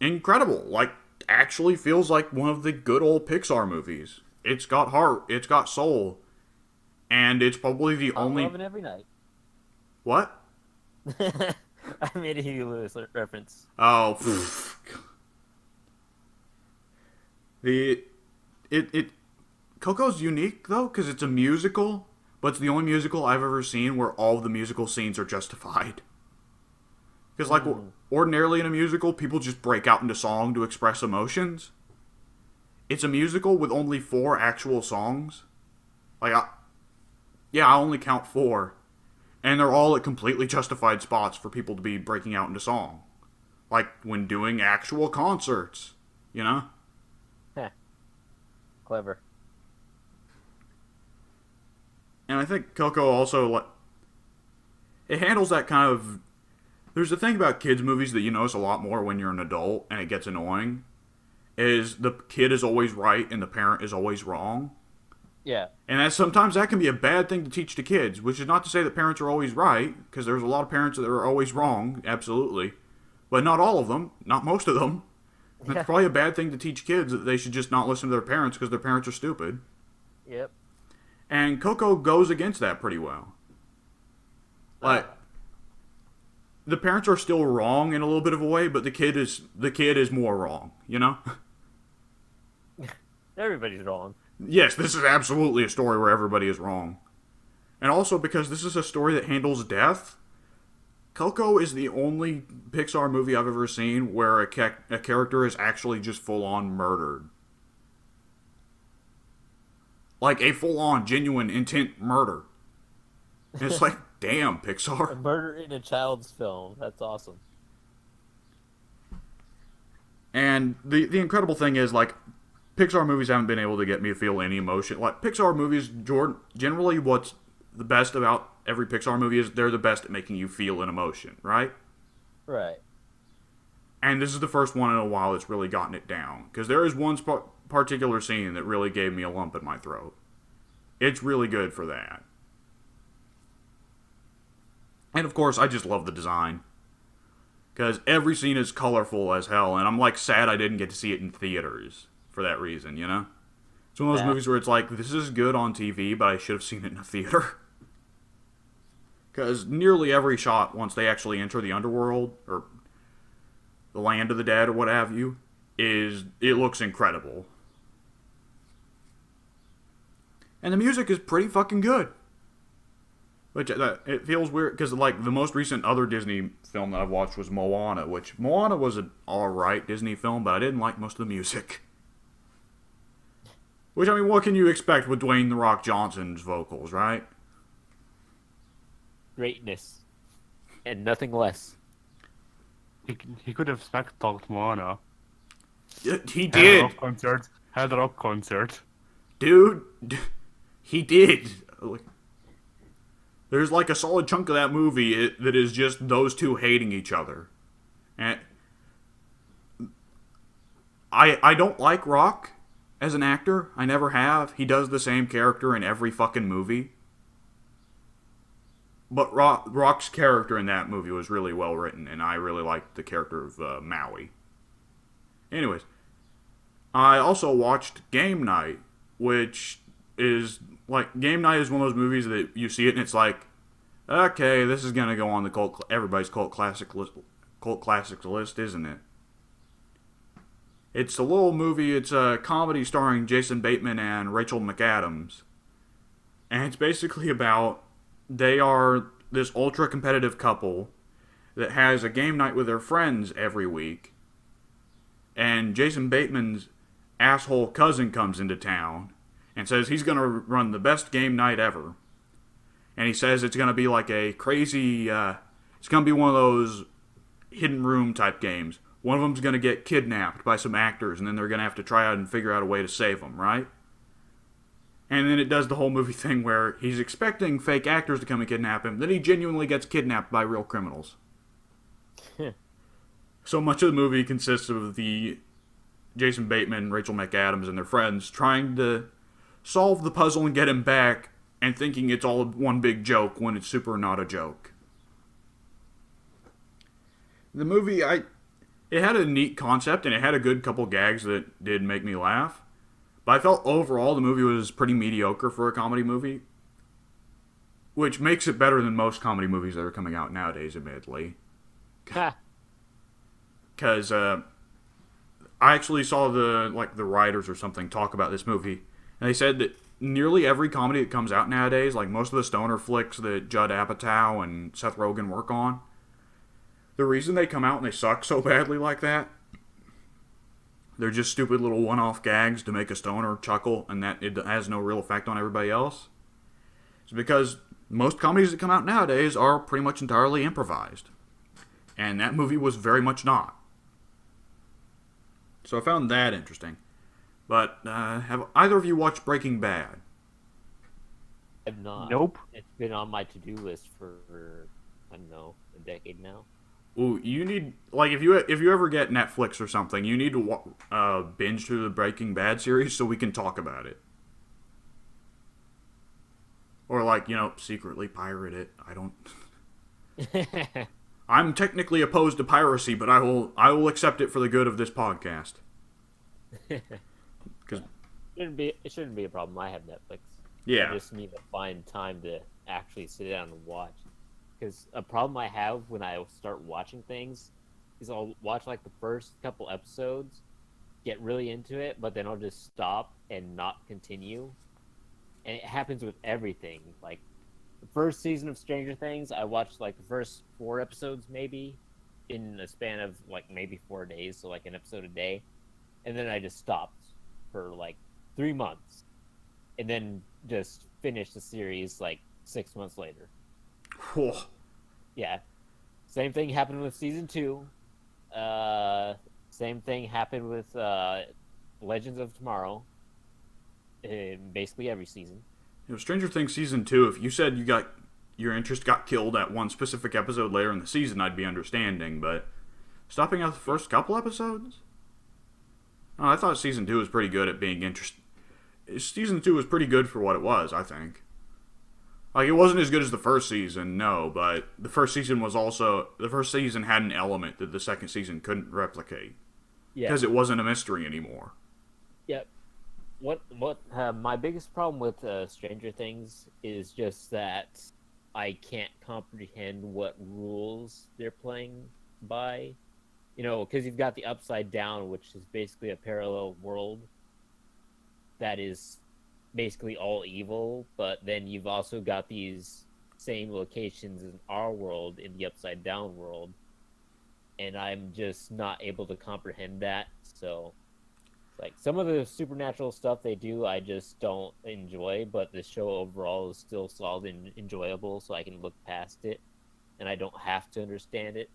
incredible. Like, actually feels like one of the good old Pixar movies. It's got heart, it's got soul, and it's probably the only. Loving every night. What? I made a Huey Lewis reference. Oh, Coco's unique though because it's a musical, but it's the only musical I've ever seen where all of the musical scenes are justified. Because like ordinarily in a musical, people just break out into song to express emotions. It's a musical with only 4 actual songs. Like, I only count 4. And they're all at completely justified spots for people to be breaking out into song. Like when doing actual concerts, you know? Heh. Clever. And I think Coco also, it handles that kind of... There's a thing about kids' movies that you notice a lot more when you're an adult, and it gets annoying, is the kid is always right and the parent is always wrong. Yeah. And sometimes that can be a bad thing to teach to kids, which is not to say that parents are always right, because there's a lot of parents that are always wrong, absolutely. But not all of them, not most of them. That's probably a bad thing to teach kids, that they should just not listen to their parents because their parents are stupid. Yep. And Coco goes against that pretty well. Like, the parents are still wrong in a little bit of a way, but the kid is more wrong, you know? Everybody's wrong. Yes, this is absolutely a story where everybody is wrong. And also because this is a story that handles death, Coco is the only Pixar movie I've ever seen where a character is actually just full-on murdered. Like a full-on, genuine, intent murder. And it's like, damn, Pixar. A murder in a child's film. That's awesome. And the incredible thing is, like, Pixar movies haven't been able to get me to feel any emotion. Like, Pixar movies, generally what's the best about every Pixar movie is they're the best at making you feel an emotion, right? Right. And this is the first one in a while that's really gotten it down. Because there is one particular scene that really gave me a lump in my throat. It's really good for that. And of course, I just love the design. Because every scene is colorful as hell, and I'm like sad I didn't get to see it in theaters for that reason, you know? It's one of those movies where it's like, this is good on TV, but I should have seen it in a theater. Because nearly every shot, once they actually enter the underworld, or the land of the dead, or what have you, it looks incredible. And the music is pretty fucking good. Which, it feels weird, because like, the most recent other Disney film that I've watched was Moana, which, Moana was an alright Disney film, but I didn't like most of the music. Which, I mean, what can you expect with Dwayne "The Rock" Johnson's vocals, right? Greatness. And nothing less. He could have smack-talked Moana. He did. Had a rock concert. Dude, he did. There's like a solid chunk of that movie that is just those two hating each other. And I don't like Rock as an actor. I never have. He does the same character in every fucking movie. But Rock's character in that movie was really well written, and I really liked the character of Maui. Anyways, I also watched Game Night, which is, like, Game Night is one of those movies that you see it and it's like, okay, this is gonna go on the everybody's cult classics list, isn't it? It's a little movie, it's a comedy starring Jason Bateman and Rachel McAdams. And it's basically about, they are this ultra-competitive couple that has a game night with their friends every week. And Jason Bateman's asshole cousin comes into town and says he's going to run the best game night ever. And he says it's going to be like a crazy, it's going to be one of those hidden room type games. One of them's going to get kidnapped by some actors, and then they're going to have to try out and figure out a way to save them, right? And then it does the whole movie thing where he's expecting fake actors to come and kidnap him, then he genuinely gets kidnapped by real criminals. So much of the movie consists of the Jason Bateman, Rachel McAdams, and their friends trying to solve the puzzle and get him back, and thinking it's all one big joke when it's super not a joke. The movie, it had a neat concept, and it had a good couple gags that did make me laugh. But I felt overall the movie was pretty mediocre for a comedy movie, which makes it better than most comedy movies that are coming out nowadays, admittedly. Because I actually saw the writers or something talk about this movie, and they said that nearly every comedy that comes out nowadays, like most of the stoner flicks that Judd Apatow and Seth Rogen work on, the reason they come out and they suck so badly like that, they're just stupid little one-off gags to make a stoner chuckle, and that it has no real effect on everybody else. It's because most comedies that come out nowadays are pretty much entirely improvised. And that movie was very much not. So I found that interesting. But have either of you watched Breaking Bad? I've not. Nope. It's been on my to-do list for, I don't know, a decade now. Ooh, you need, like, if you ever get Netflix or something, you need to binge through the Breaking Bad series so we can talk about it. Or, like, secretly pirate it. I don't... I'm technically opposed to piracy, but I will accept it for the good of this podcast. Because it shouldn't be a problem. I have Netflix. Yeah. I just need to find time to actually sit down and watch. Because a problem I have when I start watching things is I'll watch like the first couple episodes, get really into it, but then I'll just stop and not continue. And it happens with everything. Like the first season of Stranger Things, I watched like the first 4 episodes maybe in a span of like maybe 4 days, so like an episode a day. And then I just stopped for like 3 months. And then just finished the series like 6 months later. Whew. Yeah. Same thing happened with season 2. Same thing happened with Legends of Tomorrow. In basically every season. Stranger Things season 2, if you said your interest got killed at one specific episode later in the season, I'd be understanding, but stopping at the first couple episodes? Oh, I thought season 2 was pretty good at being interesting. Season 2 was pretty good for what it was, I think. Like, it wasn't as good as the first season, no, but the first season had an element that the second season couldn't replicate. Yeah. Because it wasn't a mystery anymore. Yep. What my biggest problem with Stranger Things is just that I can't comprehend what rules they're playing by. Because you've got the Upside Down, which is basically a parallel world that is basically all evil, but then you've also got these same locations in our world, in the Upside Down world, and I'm just not able to comprehend that. So like some of the supernatural stuff they do I just don't enjoy, but the show overall is still solid and enjoyable, so I can look past it and I don't have to understand it.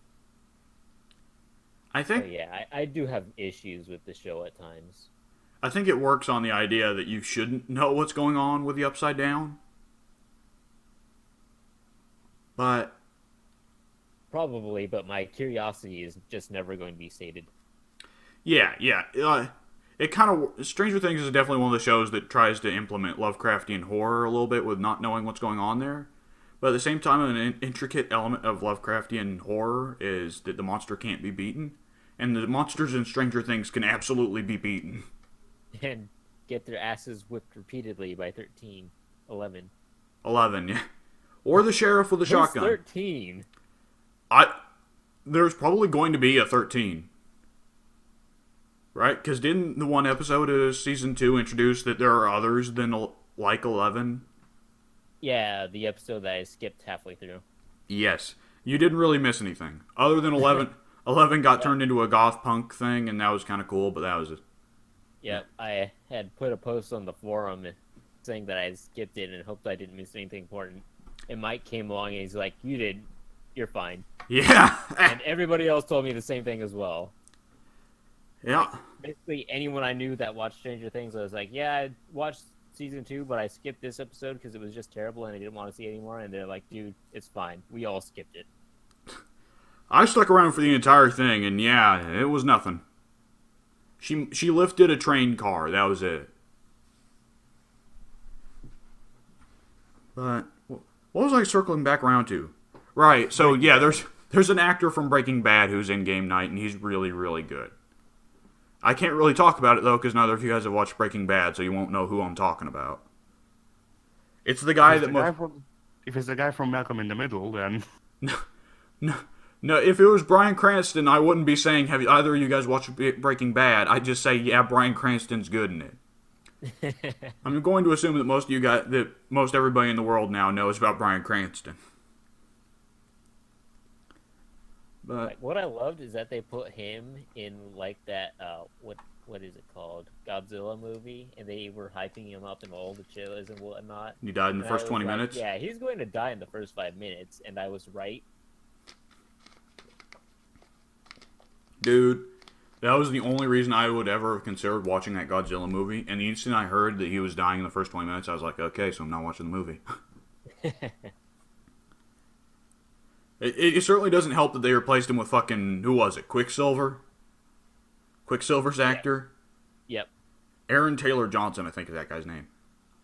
I think... So yeah, I do have issues with the show at times. I think it works on the idea that you shouldn't know what's going on with the Upside Down. But... Probably, but my curiosity is just never going to be sated. Yeah. It kind of... Stranger Things is definitely one of the shows that tries to implement Lovecraftian horror a little bit with not knowing what's going on there. But at the same time, an intricate element of Lovecraftian horror is that the monster can't be beaten. And the monsters in Stranger Things can absolutely be beaten. And get their asses whipped repeatedly by 13, 11. 11, yeah. Or the sheriff with a shotgun. 13? There's probably going to be a 13. Right? Because didn't the one episode of Season 2 introduce that there are others than, like, 11? Yeah, the episode that I skipped halfway through. Yes. You didn't really miss anything. Other than 11. 11 got turned into a goth punk thing, and that was kind of cool, but that was it. Yeah, I had put a post on the forum saying that I skipped it and hoped I didn't miss anything important. And Mike came along and he's like, "You did. You're fine." Yeah. And everybody else told me the same thing as well. Yeah. Like, basically, anyone I knew that watched Stranger Things, I was like, "Yeah, I watched season 2, but I skipped this episode because it was just terrible and I didn't want to see it anymore." And they're like, "Dude, it's fine. We all skipped it." I stuck around for the entire thing, and yeah, it was nothing. She lifted a train car. That was it. But what was I circling back around to? Right. So yeah, there's an actor from Breaking Bad who's in game night, and he's really, really good. I can't really talk about it though, because neither of you guys have watched Breaking Bad, so you won't know who I'm talking about. It's the guy that if it's the guy from Malcolm in the Middle, then no. If it was Bryan Cranston, I wouldn't be saying, "Have either of you guys watched Breaking Bad?" I'd just say, "Yeah, Bryan Cranston's good in it." I'm going to assume that most everybody in the world now knows about Bryan Cranston. But what I loved is that they put him in like that what is it called, Godzilla movie, and they were hyping him up in all the trailers and whatnot. He died in the first 20 like, minutes? Yeah, he's going to die in the first 5 minutes, and I was right. Dude, that was the only reason I would ever have considered watching that Godzilla movie, and the instant I heard that he was dying in the first 20 minutes, I was like, okay, so I'm not watching the movie. It certainly doesn't help that they replaced him with fucking, who was it, Quicksilver? Quicksilver's actor? Yep. Aaron Taylor Johnson, I think is that guy's name.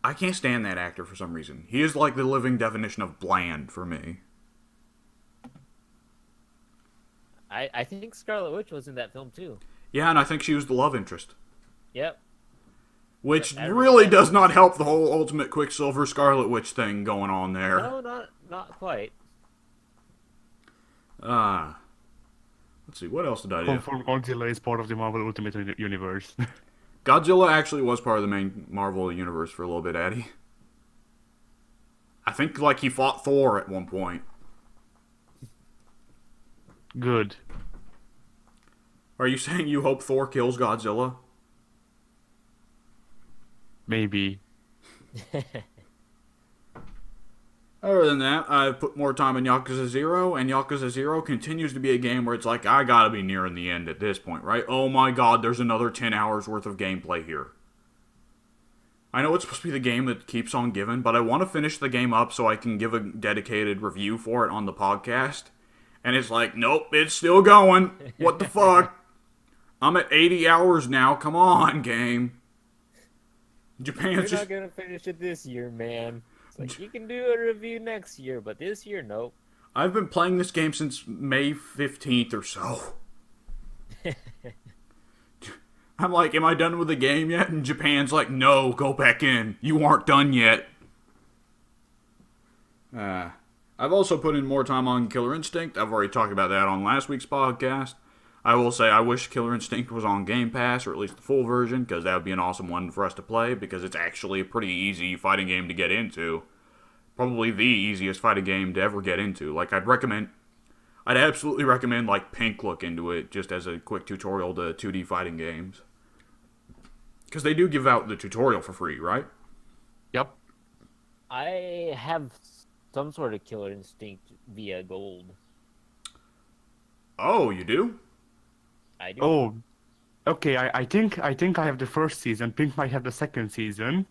I can't stand that actor for some reason. He is like the living definition of bland for me. I think Scarlet Witch was in that film too. Yeah, and I think she was the love interest. Yep. Which really does not help the whole Ultimate Quicksilver Scarlet Witch thing going on there. No, not quite. Let's see, what else did I do? Confirm Godzilla is part of the Marvel Ultimate Universe. Godzilla actually was part of the main Marvel universe for a little bit, Addy. I think, like, he fought Thor at one point. Good. Are you saying you hope Thor kills Godzilla? Maybe. Other than that, I've put more time in Yakuza 0, and Yakuza 0 continues to be a game where it's like, I gotta be nearing the end at this point, right? Oh my god, there's another 10 hours worth of gameplay here. I know it's supposed to be the game that keeps on giving, but I want to finish the game up so I can give a dedicated review for it on the podcast. And it's like, nope, it's still going. What the fuck? I'm at 80 hours now. Come on, game. Japan's You're not gonna finish it this year, man. It's like, you can do a review next year, but this year, nope. I've been playing this game since May 15th or so. I'm like, am I done with the game yet? And Japan's like, no, go back in. You aren't done yet. I've also put in more time on Killer Instinct. I've already talked about that on last week's podcast. I will say I wish Killer Instinct was on Game Pass, or at least the full version, because that would be an awesome one for us to play, because it's actually a pretty easy fighting game to get into. Probably the easiest fighting game to ever get into. Like, I'd absolutely recommend, like, Pink look into it, just as a quick tutorial to 2D fighting games. Because they do give out the tutorial for free, right? Yep. I have some sort of Killer Instinct via Gold. Oh, you do? I do. Oh, okay. I think I have the first season. Pink might have the second season,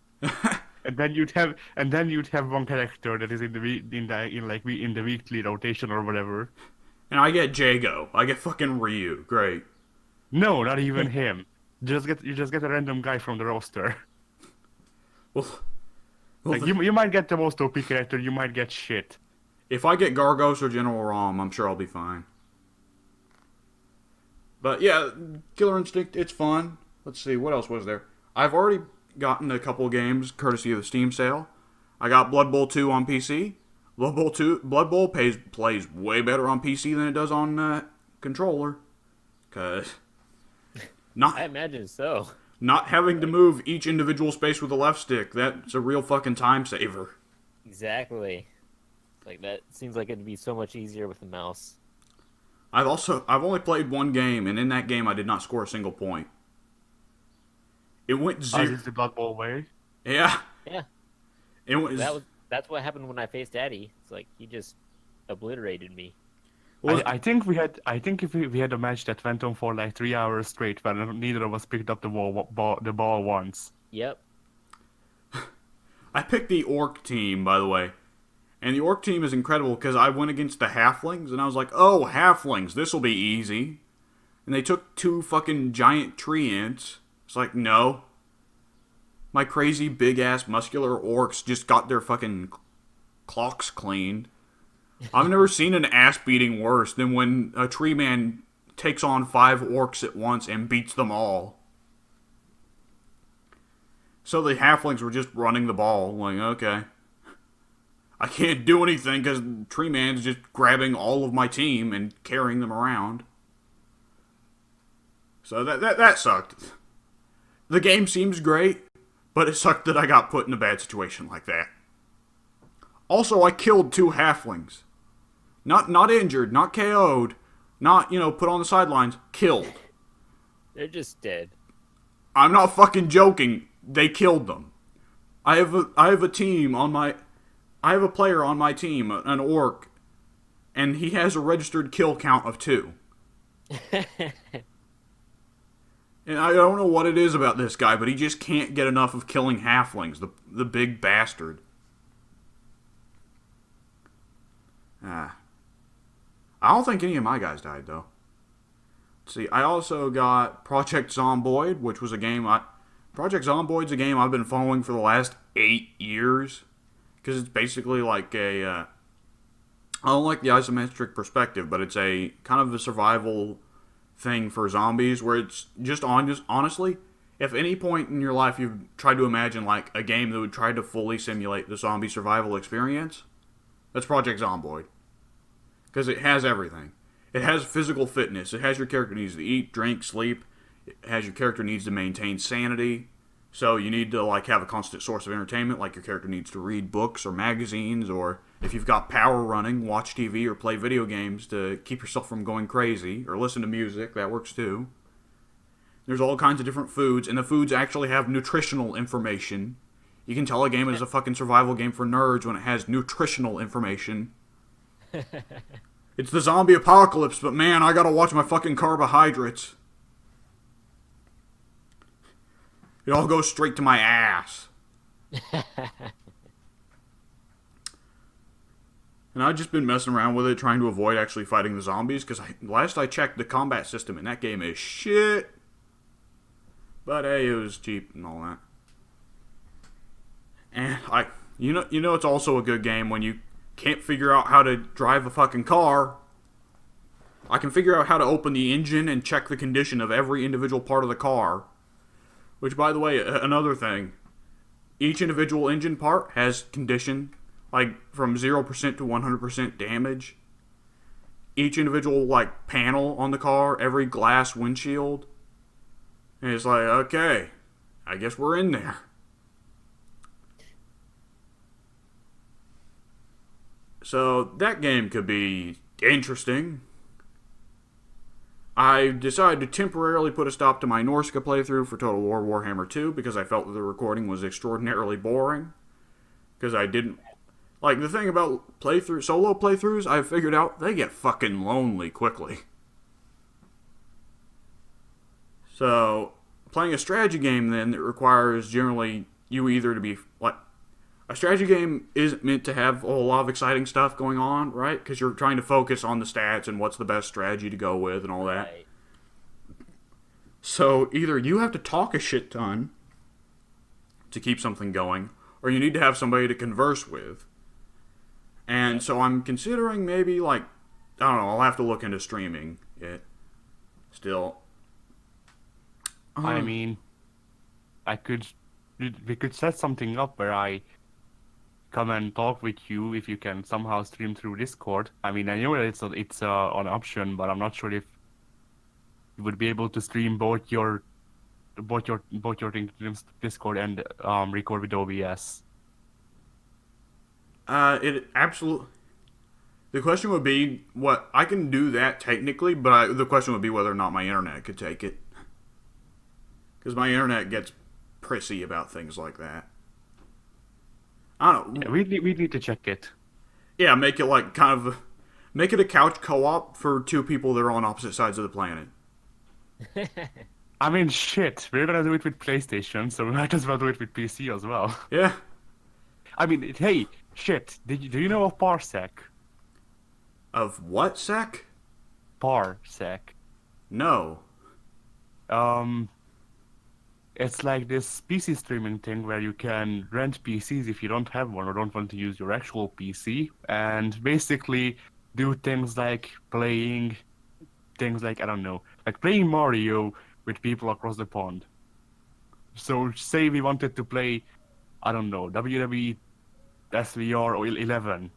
and then you'd have one character that is in the weekly rotation or whatever. And I get Jago. I get fucking Ryu. Great. No, not even him. You just get a random guy from the roster. Well, Like you might get the most OP character. You might get shit. if I get Gargos or General Rom, I'm sure I'll be fine. But yeah, Killer Instinct, it's fun. Let's see, what else was there? I've already gotten a couple games courtesy of the Steam sale. I got Blood Bowl 2 on PC. Blood Bowl plays way better on PC than it does on controller. Cause I imagine so. not having to move each individual space with the left stick, that's a real fucking time saver. Exactly. Like, that seems like it'd be so much easier with the mouse. I've only played one game, and in that game I did not score a single point. It went Is 0. the Blood Bowl way? Yeah. Yeah. It was. That's what happened when I faced Addy. It's like, he just obliterated me. Well, I think if we had a match that went on for like 3 hours straight, but neither of us picked up the ball once. Yep. I picked the Orc team, by the way. And the Orc team is incredible because I went against the Halflings, and I was like, oh, Halflings, this will be easy. and they took 2 fucking giant tree ants. It's like, no. My crazy big-ass muscular orcs just got their fucking clocks cleaned. I've never seen an ass beating worse than when a tree man takes on 5 orcs at once and beats them all. So the halflings were just running the ball. Like, okay. I can't do anything because Tree Man's just grabbing all of my team and carrying them around. So that sucked. The game seems great, but it sucked that I got put in a bad situation like that. Also, I killed 2 halflings. Not injured, not KO'd, not, put on the sidelines. Killed. They're just dead. I'm not fucking joking. They killed them. I have a team on my... I have a player on my team, an orc, and he has a registered kill count of 2. And I don't know what it is about this guy, but he just can't get enough of killing halflings, the big bastard. I don't think any of my guys died, though. Let's see, I also got Project Zomboid, which was a game Project Zomboid's a game I've been following for the last 8 years. Because it's basically like I don't like the isometric perspective, but it's a kind of a survival thing for zombies where it's just honestly, if any point in your life you've tried to imagine like a game that would try to fully simulate the zombie survival experience, that's Project Zomboid. Because it has everything. It has physical fitness. It has your character needs to eat, drink, sleep. It has your character needs to maintain sanity. So you need to like have a constant source of entertainment, like your character needs to read books or magazines, or if you've got power running, watch TV or play video games to keep yourself from going crazy, or listen to music, that works too. There's all kinds of different foods, and the foods actually have nutritional information. You can tell a game is a fucking survival game for nerds when it has nutritional information. It's the zombie apocalypse, but man, I gotta watch my fucking carbohydrates. It all goes straight to my ass. And I've just been messing around with it, trying to avoid actually fighting the zombies, because last I checked, the combat system in that game is shit. But hey, it was cheap and all that. And it's also a good game when you can't figure out how to drive a fucking car. I can figure out how to open the engine and check the condition of every individual part of the car. Which, by the way, another thing. Each individual engine part has condition, like from 0% to 100% damage. Each individual, like, panel on the car, every glass windshield. And it's like, okay, I guess we're in there. So, that game could be interesting. I decided to temporarily put a stop to my Norska playthrough for Total War Warhammer 2 because I felt that the recording was extraordinarily boring. Because I didn't... Like, the thing about solo playthroughs, I figured out, they get fucking lonely quickly. So, playing a strategy game then, that requires generally you either to be... like, a strategy game isn't meant to have a whole lot of exciting stuff going on, right? Because you're trying to focus on the stats and what's the best strategy to go with and all that. Right. So either you have to talk a shit ton to keep something going, or you need to have somebody to converse with. And so I'm considering maybe, like, I don't know, I'll have to look into streaming it still. I mean, we could set something up where I come and talk with you if you can somehow stream through Discord. I mean, I know that it's an option, but I'm not sure if you would be able to stream both your things Discord and record with OBS. It absolutely. The question would be what I can do that technically, but the question would be whether or not my internet could take it, because my internet gets prissy about things like that. I don't know. Yeah, we need to check it. Yeah, make it like make it a couch co-op for 2 people that are on opposite sides of the planet. I mean, shit, we're gonna do it with PlayStation, so we might as well do it with PC as well. Yeah. I mean, hey, shit, do you know of Parsec? Of what sec? Parsec. No. It's like this PC streaming thing where you can rent PCs if you don't have one or don't want to use your actual PC, and basically do things like playing things like, I don't know, like playing Mario with people across the pond. So say we wanted to play, I don't know, WWE SVR or 11.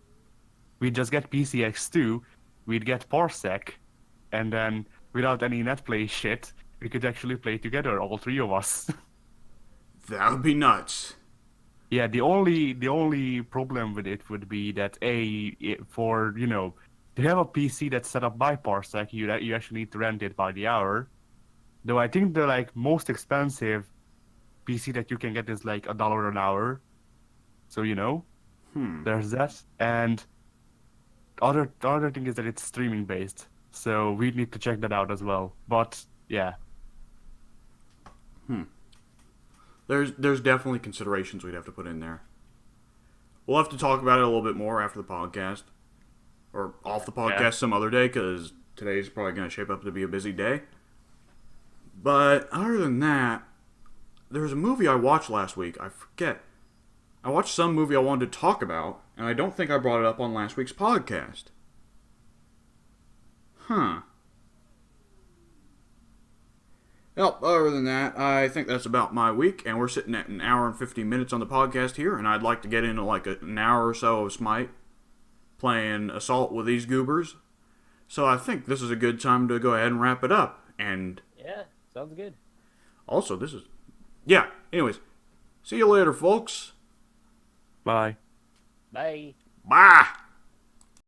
We'd just get PCX2, we'd get Parsec, and then without any netplay shit, we could actually play together, all three of us. That would be nuts. Yeah, the only problem with it would be that for to have a PC that's set up by Parsec, you actually need to rent it by the hour. Though I think the like most expensive PC that you can get is like $1 an hour. So there's that. And the other thing is that it's streaming based, so we need to check that out as well. But yeah. There's definitely considerations we'd have to put in there. We'll have to talk about it a little bit more after the podcast. Or off the podcast some other day, because today's probably going to shape up to be a busy day. But other than that, there was a movie I watched last week. I forget. I watched some movie I wanted to talk about, and I don't think I brought it up on last week's podcast. Huh. Well, other than that, I think that's about my week, and we're sitting at an hour and 50 minutes on the podcast here, and I'd like to get into like an hour or so of Smite, playing Assault with these goobers. So I think this is a good time to go ahead and wrap it up. And Yeah, sounds good. also, yeah, anyways, see you later, folks. Bye. Bye. Bye!